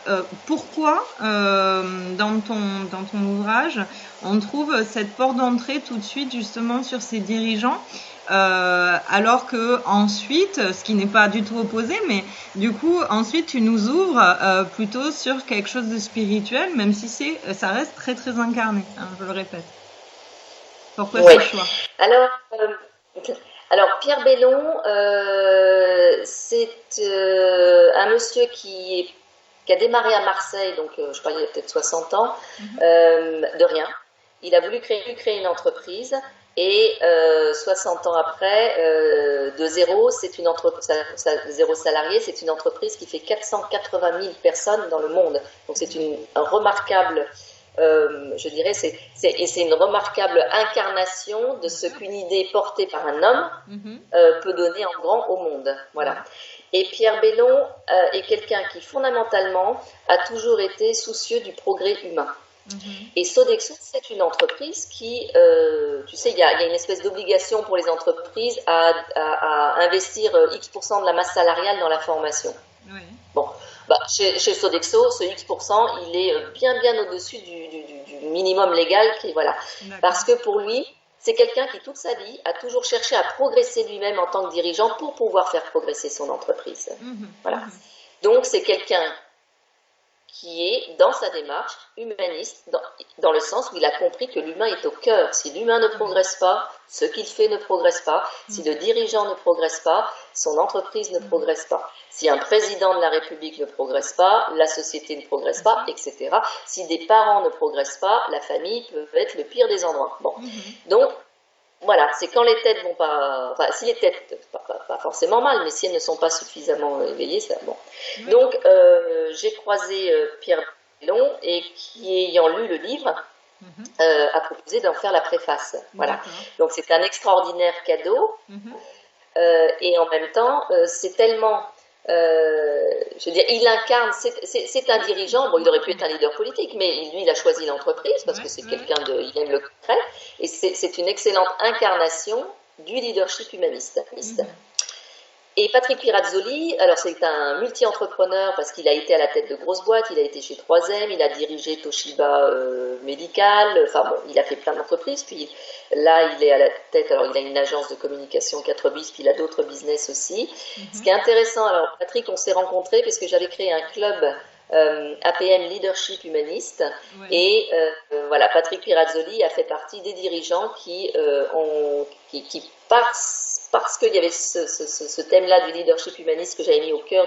Pourquoi, dans ton ouvrage, on trouve cette porte d'entrée tout de suite justement sur ces dirigeants, alors que ensuite, ce qui n'est pas du tout opposé, mais du coup, ensuite, tu nous ouvres plutôt sur quelque chose de spirituel, même si ça reste très très incarné, hein, je le répète. Pourquoi Oui. ce choix? Alors, alors Pierre Bellon, c'est un monsieur qui a démarré à Marseille, donc je parlais il y a peut-être 60 ans, Mhm. de rien. Il a voulu créer une entreprise et 60 ans après, de zéro, c'est une entreprise, zéro salarié, c'est une entreprise qui fait 480 000 personnes dans le monde. Donc c'est un remarquable, je dirais, et c'est une remarquable incarnation de ce qu'une idée portée par un homme Mhm. peut donner en grand au monde. Voilà. Ouais. Et Pierre Bellon est quelqu'un qui fondamentalement a toujours été soucieux du progrès humain. Mhm. Et Sodexo, c'est une entreprise qui, tu sais, il y a une espèce d'obligation pour les entreprises à investir X% de la masse salariale dans la formation. Ouais. Bon, bah, chez Sodexo, ce X%, il est bien au-dessus du minimum légal. Voilà. Parce D'accord. que pour lui, c'est quelqu'un qui, toute sa vie, a toujours cherché à progresser lui-même en tant que dirigeant pour pouvoir faire progresser son entreprise. Mhm. Voilà. Mhm. Donc, c'est quelqu'un qui est dans sa démarche humaniste, dans le sens où il a compris que l'humain est au cœur. Si l'humain ne Ouais. progresse pas, ce qu'il fait ne progresse pas. Si le Mhm. dirigeant ne progresse pas, son entreprise ne Mhm. progresse pas. Si un président de la République ne progresse pas, la société ne progresse C'est pas, ça. etc. Si des parents ne progressent pas, la famille peut être le pire des endroits. Bon. Mhm. Donc, voilà, c'est quand les têtes vont pas, enfin, si les têtes, pas forcément mal, mais si elles ne sont pas suffisamment éveillées, c'est bon. Oui. Donc, j'ai croisé Pierre Bellon et qui, ayant lu le livre, Mhm. a proposé d'en faire la préface. Voilà. D'accord. Donc, c'est un extraordinaire cadeau Mhm. et en même temps, c'est tellement, je veux dire, il incarne, c'est un dirigeant, bon, il aurait pu être un leader politique, mais lui, il a choisi l'entreprise parce que Ouais, c'est ouais, ouais. quelqu'un de, il aime le concret, et c'est une excellente incarnation du leadership humaniste. Mhm. Et Patrick Pirazzoli, alors c'est un multi-entrepreneur parce qu'il a été à la tête de grosses boîtes, il a été chez 3M, il a dirigé Toshiba Medical, enfin bon, il a fait plein d'entreprises, puis là il est à la tête, alors il a une agence de communication 4 bis, puis il a d'autres business aussi. Ce qui Mhm. est intéressant, alors Patrick, on s'est rencontrés parce que j'avais créé un club APM Leadership Humaniste, Ouais. et voilà, Patrick Pirazzoli a fait partie des dirigeants qui parce qu'il y avait ce thème-là du leadership humaniste que j'avais mis au cœur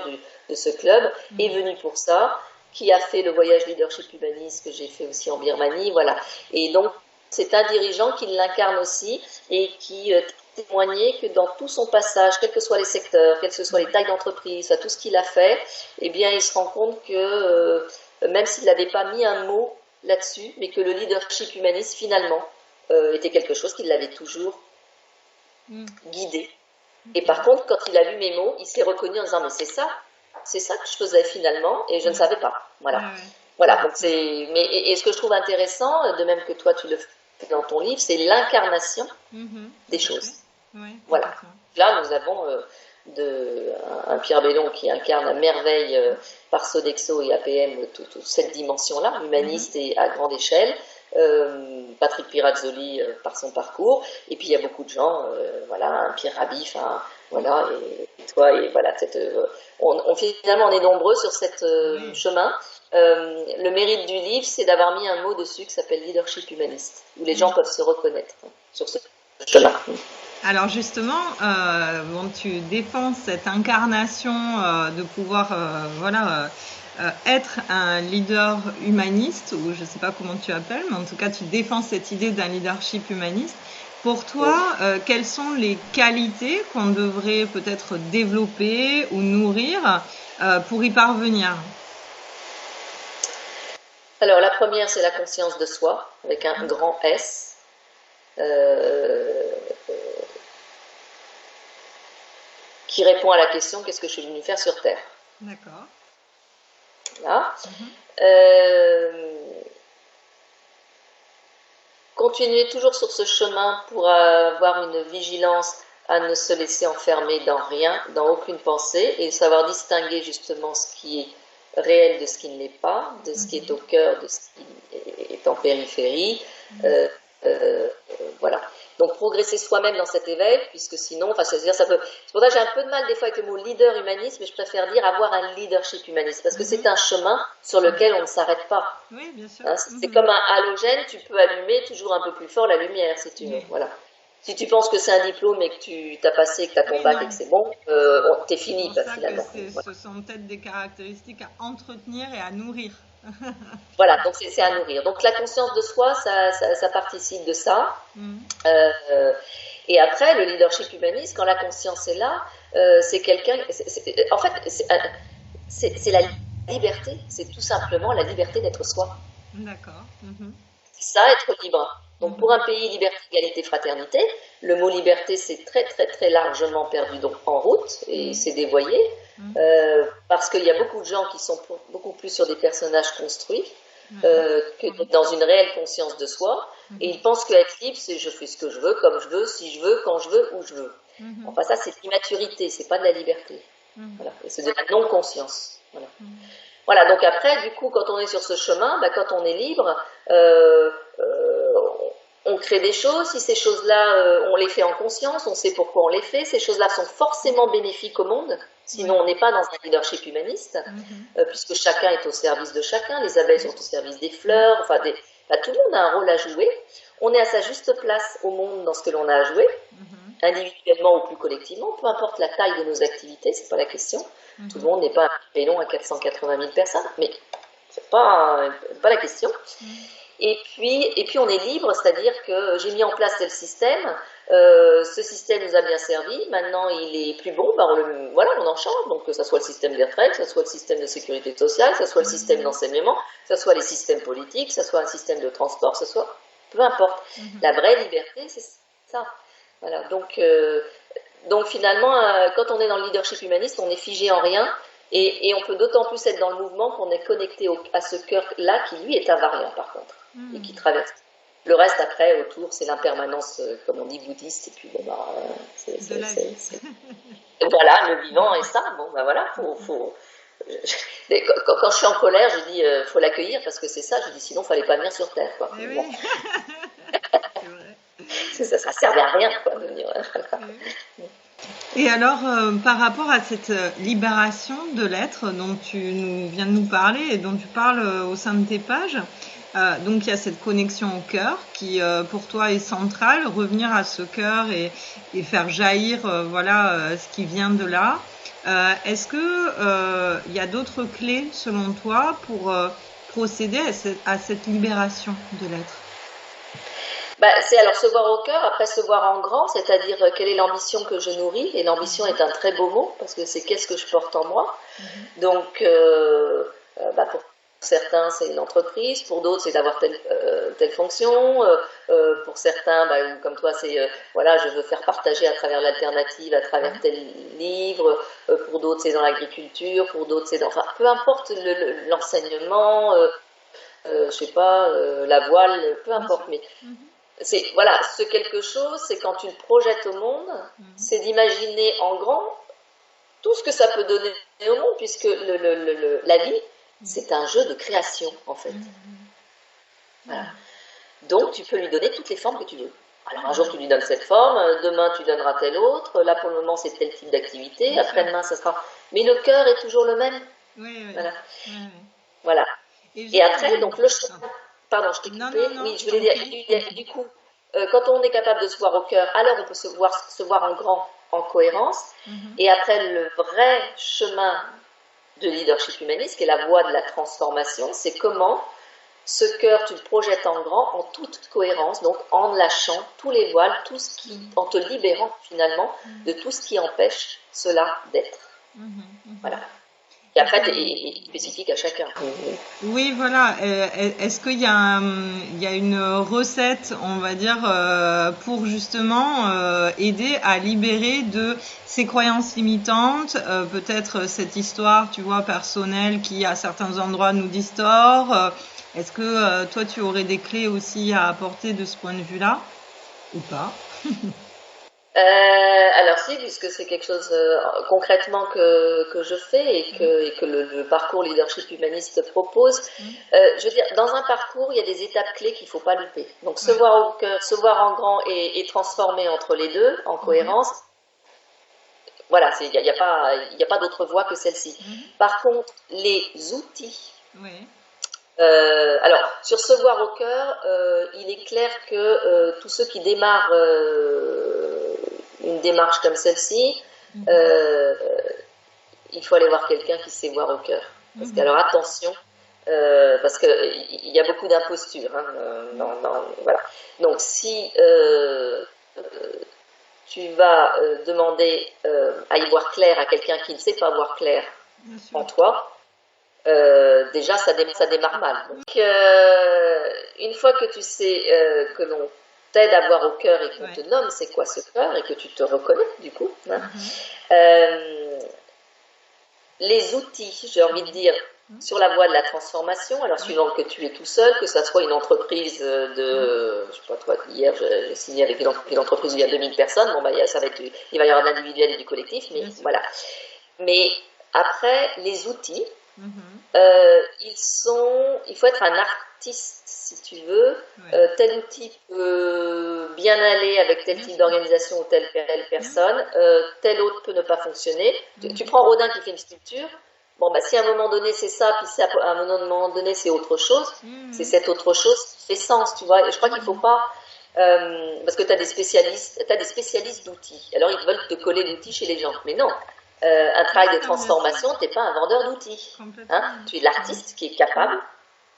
de ce club, est Mhm. venu pour ça, qui a fait le voyage leadership humaniste que j'ai fait aussi en Birmanie, voilà. Et donc, c'est un dirigeant qui l'incarne aussi et qui témoignait que dans tout son passage, quels que soient les secteurs, quelles que soient les tailles d'entreprise, tout ce qu'il a fait, eh bien, il se rend compte que même s'il n'avait pas mis un mot là-dessus, mais que le leadership humaniste, finalement, était quelque chose qui l'avait toujours Mhm. guidé. Et Ok. par contre, quand il a lu mes mots, il s'est reconnu en disant mais c'est ça que je faisais finalement, et je ne Ouais. savais pas. Ouais, Voilà. ouais. Voilà. Donc D'accord. et ce que je trouve intéressant, de même que toi tu le fais dans ton livre, c'est l'incarnation Mhm. Tout des à fait. choses. Ouais, Voilà. complètement. Là, nous avons un Pierre Bellon qui incarne à merveille par Sodexo et APM toute cette dimension-là, Mhm. humaniste et à grande échelle. Patrick Pirazzoli par son parcours. Et puis il y a beaucoup de gens, voilà, un Pierre Rabhi, enfin, voilà, et toi, et voilà, finalement, on est nombreux sur cette Oui. chemin. Le mérite du livre, c'est d'avoir mis un mot dessus qui s'appelle leadership humaniste, où les gens Oui. peuvent se reconnaître sur ce chemin. Alors justement, bon, tu défends cette incarnation de pouvoir voilà, être un leader humaniste, ou je ne sais pas comment tu appelles, mais en tout cas tu défends cette idée d'un leadership humaniste. Pour toi, Mm. quelles sont les qualités qu'on devrait peut-être développer ou nourrir pour y parvenir? Alors la première, c'est la conscience de soi, avec un grand S. euh, qui répond à la question qu'est-ce que je suis venu faire sur Terre. D'accord. Voilà. Mhm. Euh, Continuer toujours sur ce chemin pour avoir une vigilance à ne se laisser enfermer dans rien, dans aucune pensée, et savoir distinguer justement ce qui est réel de ce qui ne l'est pas, de ce qui est au Mhm. cœur, de ce qui est en périphérie. Mhm. Euh, euh, voilà. Donc progresser soi-même dans cet éveil, puisque sinon, enfin, c'est-à-dire ça peut. C'est pour ça que j'ai un peu de mal des fois avec le mot leader humaniste, mais je préfère dire avoir un leadership humaniste, parce que c'est Mhm. un chemin sur Mhm. lequel on ne s'arrête pas. Oui, bien sûr. Hein, c'est Mhm. comme un halogène, tu peux allumer toujours un peu plus fort la lumière, si tu veux. Voilà. Si tu penses que c'est un diplôme et que tu t'as passé, que tu as ton Oui, bac et non. que c'est bon, t'es C'est fini, pour pas, ça que finalement. Voilà. ce sont peut-être des caractéristiques à entretenir et à nourrir. Voilà, donc c'est à nourrir. Donc la conscience de soi, ça participe de ça. Mhm. Euh, et après, le leadership humaniste, quand la conscience est là, c'est quelqu'un. En fait, c'est la liberté. C'est tout simplement la liberté d'être soi. D'accord. Mhm. C'est ça, être libre. Donc pour un Mhm. pays, liberté, égalité, fraternité, le mot liberté, c'est très très très largement perdu donc en route et Mhm. c'est dévoyé Mhm. parce qu'il y a beaucoup de gens qui sont beaucoup plus sur des personnages construits Ouais. que dans une réelle conscience de soi. Et Mhm. ils pensent qu'être libre, c'est je fais ce que je veux, comme je veux, si je veux, quand je veux, où je veux. Mhm. Enfin ça, c'est de l'immaturité, c'est pas de la liberté. Mhm. Voilà. Et c'est de la non-conscience. Voilà. Mhm. Voilà, donc après, du coup, quand on est sur ce chemin, bah, quand on est libre, euh, euh, on crée des choses. Si ces choses-là, on les fait en conscience, on sait pourquoi on les fait. Ces choses-là sont forcément bénéfiques au monde. Sinon, Oui. on n'est pas dans un leadership humaniste, Mhm. puisque chacun est au service de chacun. Les abeilles sont au service des Mhm. fleurs. Enfin, tout le monde a un rôle à jouer. On est à sa juste place au monde dans ce que l'on a à jouer, Mhm. individuellement ou plus collectivement, peu importe la taille de nos activités, c'est pas la question. Tout le Mhm. monde n'est pas un pélon à 480 000 personnes, mais c'est pas la question. Mhm. Et puis on est libre, c'est-à-dire que j'ai mis en place tel système, ce système nous a bien servi, maintenant il est plus bon, ben voilà, on en change, donc que ce soit le système des retraites, que ce soit le système de sécurité sociale, que ce soit le système d'enseignement, que ce soit les systèmes politiques, que ce soit un système de transport, que ce soit, peu importe. La Mhm. vraie liberté, c'est ça. Voilà, donc finalement, quand on est dans le leadership humaniste, on est figé en rien et on peut d'autant plus être dans le mouvement qu'on est connecté à ce cœur-là qui, lui, est invariant par contre et qui Mhm. traverse. Le reste après, autour, c'est l'impermanence, comme on dit, bouddhiste. Et puis, bon, bah, De la vie. voilà, le vivant est ça. Bon, bah voilà, quand je suis en colère, je dis, faut l'accueillir parce que c'est ça. Je dis, sinon, fallait pas venir sur Terre, quoi. Eh Bon, oui, c'est vrai. ça servait à rien, quoi, de venir. Oui. Et alors, par rapport à cette libération de l'être dont tu viens de nous parler et dont tu parles au sein de tes pages, donc il y a cette connexion au cœur qui, pour toi, est centrale, revenir à ce cœur et faire jaillir, voilà, ce qui vient de là. Est-ce que il y a d'autres clés, selon toi, pour procéder à cette libération de l'être? Bah, c'est alors se voir au cœur, après se voir en grand, c'est-à-dire quelle est l'ambition que je nourris. Et l'ambition Mhm. est un très beau mot parce que c'est qu'est-ce que je porte en moi. Mhm. Donc, bah, pour certains, c'est une entreprise, pour d'autres, c'est d'avoir telle fonction. Pour certains, bah, comme toi, c'est voilà, je veux faire partager à travers l'alternative, à travers Mhm. tel livre. Pour d'autres, c'est dans l'agriculture. Pour d'autres, c'est dans, enfin, peu importe l'enseignement. Je sais pas, la voile, peu Bien sûr. importe, mais Mhm. c'est voilà, ce quelque chose, c'est quand tu le projettes au monde, Mhm. c'est d'imaginer en grand tout ce que ça peut donner au monde, puisque la vie, Mhm. c'est un jeu de création en fait. Mhm. Voilà. Mhm. Donc tu peux lui donner toutes les formes que tu veux. Alors un jour Mhm. tu lui donnes cette forme, demain tu donneras telle autre, là pour le moment c'est tel type d'activité, Bien sûr. après-demain ça sera. Mais le cœur est toujours le même. Oui, oui. Voilà. Ouais, ouais. Voilà. Et Et j'ai après, donc le ah. pardon, je t'ai Non, non, coupé. non, Oui, je je voulais t'en dire, prie. du coup, quand on est capable de se voir au cœur, alors on peut se voir en grand, en cohérence. Et après, le vrai chemin de leadership humaniste, qui est la voie de la transformation, c'est comment ce cœur, tu le projettes en grand, en toute cohérence, donc en lâchant tous les voiles, en te libérant finalement de tout ce qui empêche cela d'être. Voilà. Et après, c'est spécifique à chacun. Oui, voilà. Est-ce qu'il y a, il y a une recette, on va dire, pour justement aider à libérer de ces croyances limitantes, peut-être cette histoire, tu vois, personnelle qui à certains endroits nous distord. Est-ce que toi, tu aurais des clés aussi à apporter de ce point de vue-là ou pas? Alors si, puisque c'est quelque chose concrètement que je fais et que le parcours leadership humaniste propose. Je veux dire, dans un parcours, il y a des étapes clés qu'il ne faut pas louper. Donc se voir au cœur, se voir en grand et transformer entre les deux, en cohérence. Voilà, il n'y a pas d'autre voie que celle-ci. Par contre, les outils. Alors, sur se voir au cœur, il est clair que tous ceux qui démarrent une démarche comme celle-ci, il faut aller voir quelqu'un qui sait voir au cœur. Parce que, alors attention, parce qu'il y a beaucoup d'imposture. Hein, voilà. Donc, si tu vas demander à y voir clair à quelqu'un qui ne sait pas voir clair en toi, déjà ça démarre mal. Donc une fois que tu sais que l'on t'aide à voir au cœur et qu'on te nomme c'est quoi ce cœur et que tu te reconnais du coup, hein, les outils, j'ai envie de dire, sur la voie de la transformation, alors suivant que tu es tout seul, que ça soit une entreprise de, je sais pas toi, hier j'ai signé avec une entreprise où il y a 2000 personnes, bon bah ça va être, il va y avoir de l'individuel et du collectif, mais voilà. Mais après, les outils, il faut être un artiste si tu veux. Tel outil peut bien aller avec tel type d'organisation ou telle personne, tel autre peut ne pas fonctionner. Tu prends Rodin qui fait une sculpture, bon bah si à un moment donné c'est ça, puis à un moment donné c'est autre chose, c'est cette autre chose qui fait sens, tu vois. Et je crois qu'il ne faut pas, parce que tu as des spécialistes d'outils, alors ils veulent te coller l'outil chez les gens, mais non. Un travail de transformation, tu n'es pas un vendeur d'outils. Hein, tu es l'artiste qui est capable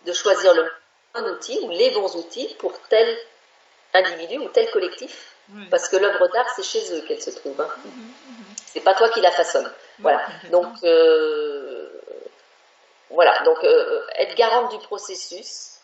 de choisir le bon outil ou les bons outils pour tel individu ou tel collectif. Parce que l'œuvre d'art, c'est chez eux qu'elle se trouve. Hein. C'est pas toi qui la façonne. Voilà. Donc, être garante du processus,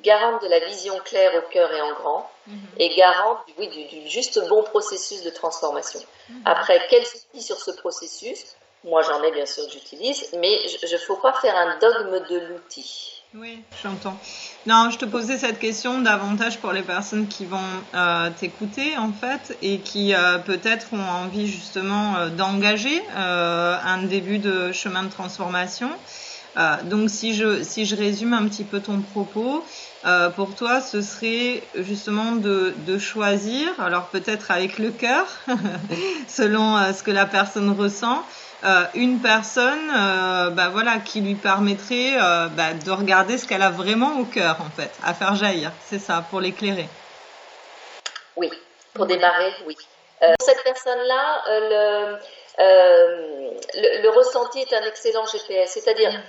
garante de la vision claire au cœur et en grand, et garante du juste bon processus de transformation. Après, quels outils sur ce processus? Moi, j'en ai bien sûr que j'utilise, mais il ne faut pas faire un dogme de l'outil. Oui, j'entends. Non, je te posais cette question davantage pour les personnes qui vont t'écouter en fait et qui peut-être ont envie justement d'engager un début de chemin de transformation. Donc si je résume un petit peu ton propos, pour toi ce serait justement de choisir, alors peut-être avec le cœur, selon ce que la personne ressent, une personne voilà, qui lui permettrait de regarder ce qu'elle a vraiment au cœur en fait, à faire jaillir, c'est ça, pour l'éclairer. Oui, pour démarrer, oui. Pour cette personne-là, le ressenti est un excellent GPS. C'est-à-dire,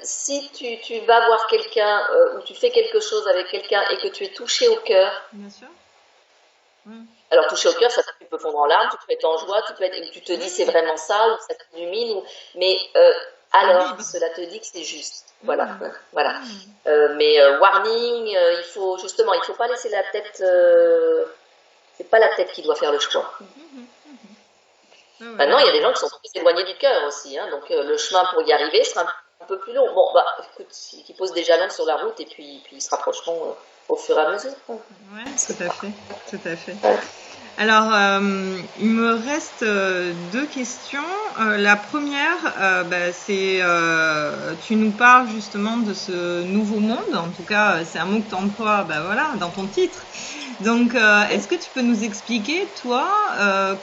si tu vas voir quelqu'un ou tu fais quelque chose avec quelqu'un et que tu es touché au cœur, bien sûr. Alors touché au cœur, ça tu peux fondre en larmes, tu peux être en joie, tu te dis c'est vraiment ça, ou ça t'illumine, mais alors cela te dit que c'est juste. Voilà, voilà. Mais warning, il faut pas laisser la tête. C'est pas la tête qui doit faire le choix. Maintenant, il y a des gens qui sont plus éloignés du cœur aussi, hein, donc le chemin pour y arriver sera un peu plus long. Bon, écoute, ils posent des jalons sur la route et puis ils se rapprocheront au fur et à mesure. Oui, tout à fait, tout à fait. Alors, il me reste deux questions. La première, c'est, tu nous parles justement de ce nouveau monde. En tout cas, c'est un mot que tu emploies, voilà, dans ton titre. Donc, est-ce que tu peux nous expliquer, toi,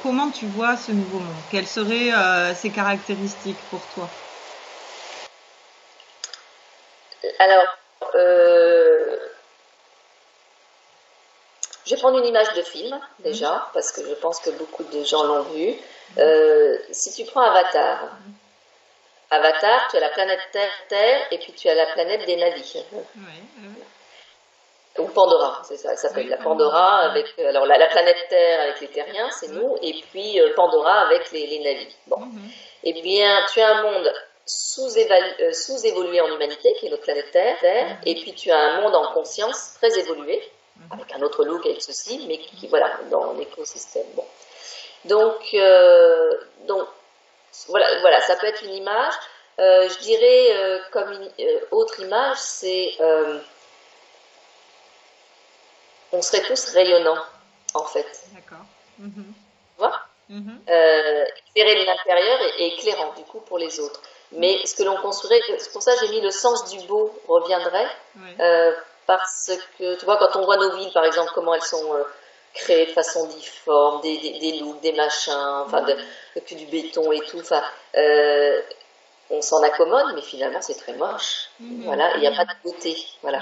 comment tu vois ce nouveau monde? Quelles seraient ses caractéristiques pour toi? Alors, je vais prendre une image de film, déjà, parce que je pense que beaucoup de gens l'ont vu. Si tu prends Avatar, Avatar, tu as la planète Terre, et puis tu as la planète des Na'vi. Ou Pandora, c'est ça, elle s'appelle la Pandora, avec alors la planète Terre avec les terriens, c'est nous, et puis Pandora avec les Na'vi. Bon. Eh bien, tu as un monde sous-évolué en humanité, qui est notre planète Terre, et puis tu as un monde en conscience très évolué, avec un autre look, avec ceci, mais qui voilà, dans l'écosystème. Bon. Donc voilà, ça peut être une image. Je dirais, comme une autre image, c'est on serait tous rayonnants, en fait. D'accord. Tu vois, éclairé de l'intérieur et éclairant, du coup, pour les autres. Mais ce que l'on construirait, c'est pour ça que j'ai mis le sens du beau reviendrait, parce que, tu vois, quand on voit nos villes, par exemple, comment elles sont créées de façon difforme, des looks, des machins, enfin, que du béton et tout, enfin, on s'en accommode, mais finalement, c'est très moche. Voilà, il n'y a pas de beauté, voilà.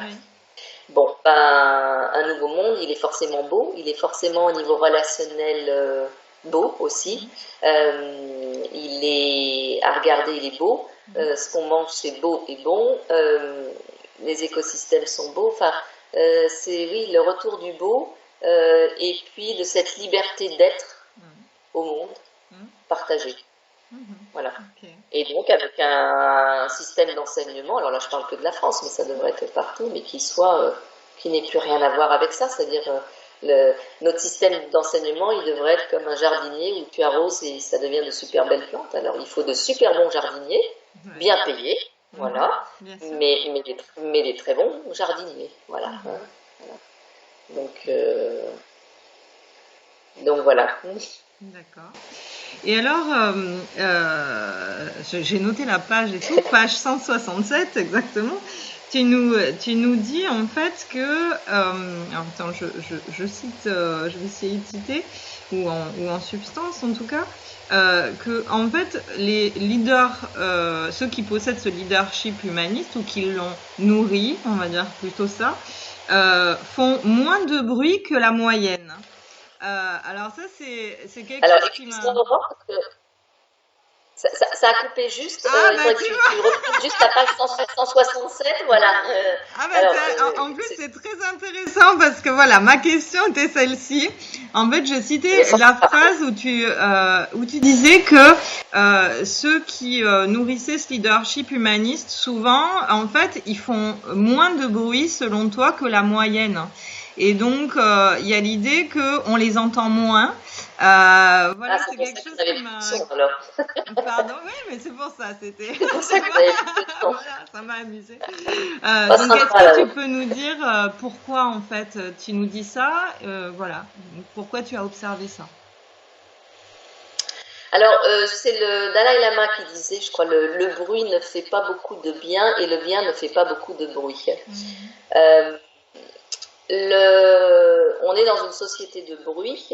Bon, ben, un nouveau monde, il est forcément beau, il est forcément au niveau relationnel beau aussi. Il est à regarder, il est beau. Ce qu'on mange, c'est beau et bon. Les écosystèmes sont beaux. Enfin, c'est oui, le retour du beau et puis de cette liberté d'être au monde partagée. Voilà. Et donc avec un système d'enseignement, alors là je parle que de la France, mais ça devrait être partout, mais qui n'ait plus rien à voir avec ça, c'est-à-dire notre système d'enseignement, il devrait être comme un jardinier où tu arroses et ça devient de super belles plantes. Alors il faut de super bons jardiniers, bien payés, voilà, mais des très bons jardiniers, voilà. Donc voilà. D'accord. Et alors, j'ai noté la page et tout, page 167 exactement. Tu nous dis en fait que, attends, je cite, je vais essayer de citer, ou en substance en tout cas, que en fait les leaders, ceux qui possèdent ce leadership humaniste ou qui l'ont nourri, on va dire plutôt ça, font moins de bruit que la moyenne. Alors ça c'est quelque chose qui m'a... Ça a coupé juste, il faudrait que tu reprennes juste la page 167, voilà. En plus, c'est très intéressant parce que voilà, ma question était celle-ci. En fait, je citais la phrase où tu disais que ceux qui nourrissaient ce leadership humaniste, souvent, en fait, ils font moins de bruit selon toi que la moyenne. Et donc, il y a l'idée qu'on les entend moins. Voilà, c'est quelque chose qui m'a... Pardon, oui, mais c'est pour ça, c'était... Voilà, ça m'a amusé. Donc, est-ce que tu peux nous dire pourquoi, en fait, tu nous dis ça voilà, pourquoi tu as observé ça? Alors, c'est le Dalai Lama qui disait, je crois, le bruit ne fait pas beaucoup de bien et le bien ne fait pas beaucoup de bruit. On est dans une société de bruit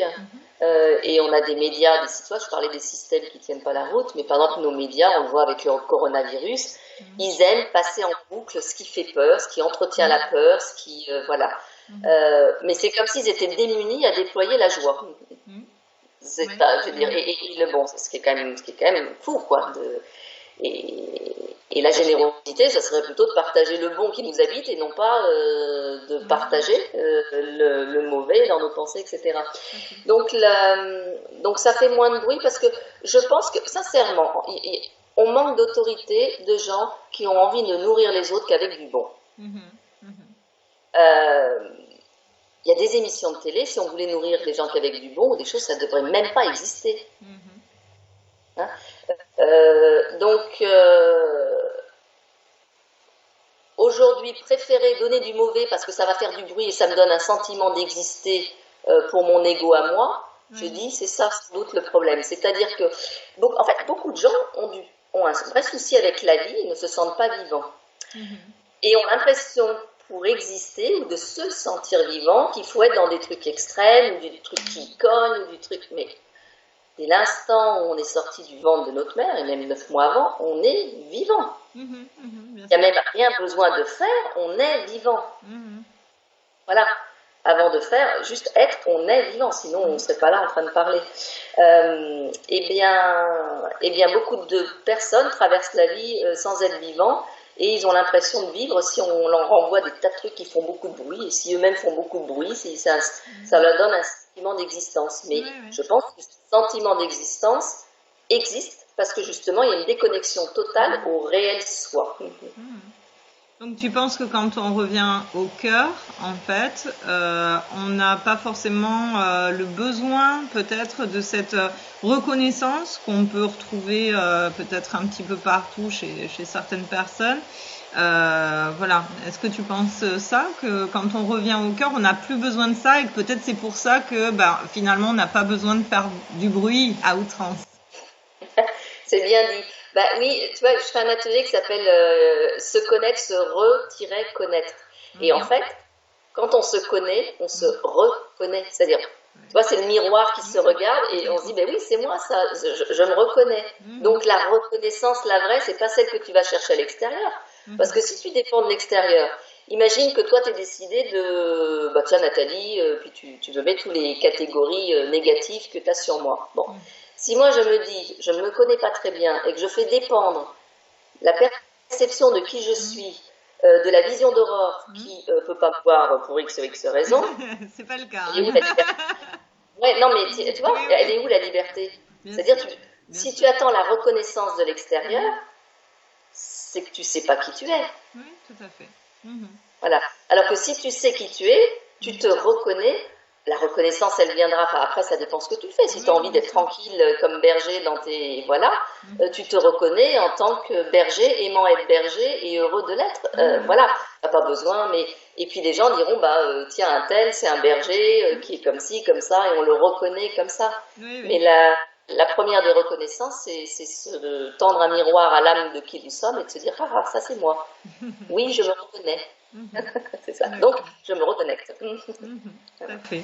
et on a des médias, des sites web, je parlais des systèmes qui ne tiennent pas la route, mais par exemple nos médias, on le voit avec le coronavirus, ils aiment passer en boucle ce qui fait peur, ce qui entretient la peur, ce qui... voilà. Mais c'est comme s'ils étaient démunis à déployer la joie. Je veux dire, et le bon, ce qui est quand même fou, quoi. Et la générosité, ça serait plutôt de partager le bon qui nous habite et non pas de partager le mauvais dans nos pensées, etc. Donc ça fait moins de bruit parce que je pense que, sincèrement, on manque d'autorité de gens qui ont envie de nourrir les autres qu'avec du bon. Il y a des émissions de télé, si on voulait nourrir les gens qu'avec du bon ou des choses, ça ne devrait même pas exister. Hein, aujourd'hui, préférer donner du mauvais parce que ça va faire du bruit et ça me donne un sentiment d'exister pour mon ego à moi, je dis, c'est ça sans doute le problème. C'est-à-dire que, en fait, beaucoup de gens ont un vrai souci avec la vie et ne se sentent pas vivants. Et ont l'impression, pour exister ou de se sentir vivant, qu'il faut être dans des trucs extrêmes, ou des trucs qui cognent, ou du truc... Mais dès l'instant où on est sorti du ventre de notre mère, et même 9 mois avant, on est vivant. Il n'y a même rien besoin de faire, on est vivant. Voilà. avant de faire, juste être, on est vivant, sinon on ne serait pas là en train de parler. Eh bien, beaucoup de personnes traversent la vie sans être vivants et ils ont l'impression de vivre si on leur renvoie des tas de trucs qui font beaucoup de bruit et si eux-mêmes font beaucoup de bruit, ça leur donne un sentiment d'existence. Mais je pense que ce sentiment d'existence existe parce que justement il y a une déconnexion totale au réel soi. Donc tu penses que quand on revient au cœur, en fait, on n'a pas forcément le besoin peut-être de cette reconnaissance qu'on peut retrouver peut-être un petit peu partout chez certaines personnes. Voilà. Est-ce que tu penses ça, que quand on revient au cœur, on n'a plus besoin de ça et que peut-être c'est pour ça que finalement on n'a pas besoin de faire du bruit à outrance? C'est bien dit. Bah oui, tu vois, je fais un atelier qui s'appelle se connaître, se re-connaître. Et en fait, quand on se connaît, on se reconnaît. C'est-à-dire, tu vois, c'est le miroir qui se regarde et on se dit, ben oui, c'est moi ça, je me reconnais. Donc la reconnaissance, la vraie, c'est pas celle que tu vas chercher à l'extérieur. Parce que si tu dépends de l'extérieur, imagine que toi, tu es décidé de, bah tiens Nathalie, puis tu me mets toutes les catégories négatives que tu as sur moi. Bon. Si moi je me dis, je ne me connais pas très bien et que je fais dépendre la perception de qui je suis, de la vision d'Aurore qui ne peut pas me voir pour X ou X raison, C'est pas le cas. elle est où la liberté? Ouais, non, mais tu vois, elle est où la liberté? C'est-à-dire, si tu attends la reconnaissance de l'extérieur, c'est que tu ne sais pas qui tu es. Oui, tout à fait. Voilà. Alors que si tu sais qui tu es, tu te reconnais. La reconnaissance, elle viendra pas. Après, ça dépend ce que tu fais. Si tu as envie d'être tranquille comme berger dans tes... Voilà, tu te reconnais en tant que berger, aimant être berger et heureux de l'être. Voilà, tu n'as pas besoin, mais... Et puis les gens diront, tiens, un tel, c'est un berger qui est comme ci, comme ça, et on le reconnaît comme ça. Mais la première des reconnaissances, c'est de tendre un miroir à l'âme de qui nous sommes et de se dire, ah, ça c'est moi. Oui, je me reconnais. C'est ça. Donc, je me reconnecte. Tout à fait.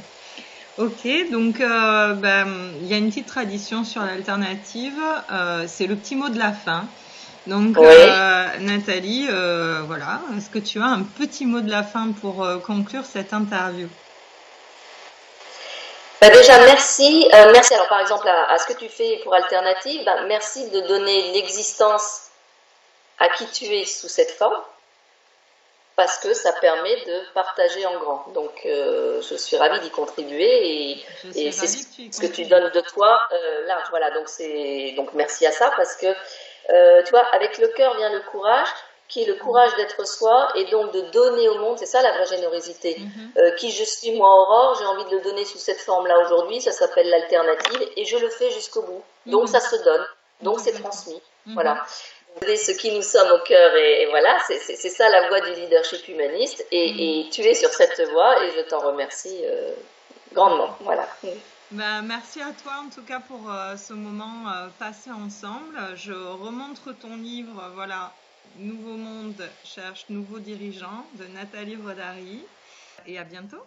Ok, donc il y a une petite tradition sur l'alternative, c'est le petit mot de la fin. Donc Nathalie, voilà, est-ce que tu as un petit mot de la fin pour conclure cette interview? Déjà, merci. Merci alors par exemple à ce que tu fais pour Alternative. Merci de donner l'existence à qui tu es sous cette forme, parce que ça permet de partager en grand. Donc, je suis ravie d'y contribuer et c'est ce que tu donnes de toi large. Voilà, donc merci à ça parce que, tu vois, avec le cœur vient le courage, qui est le courage d'être soi et donc de donner au monde. C'est ça la vraie générosité. Qui je suis, moi, Aurore, j'ai envie de le donner sous cette forme-là aujourd'hui. Ça s'appelle l'alternative et je le fais jusqu'au bout. Donc, ça se donne. Donc, c'est transmis. Voilà. Ce qui nous sommes au cœur et voilà, c'est ça la voie du leadership humaniste et tu es sur cette voie et je t'en remercie grandement. Voilà. Merci à toi en tout cas pour ce moment passé ensemble. Je remontre ton livre, voilà, Nouveau Monde cherche nouveaux dirigeants de Nathalie Brodary et à bientôt.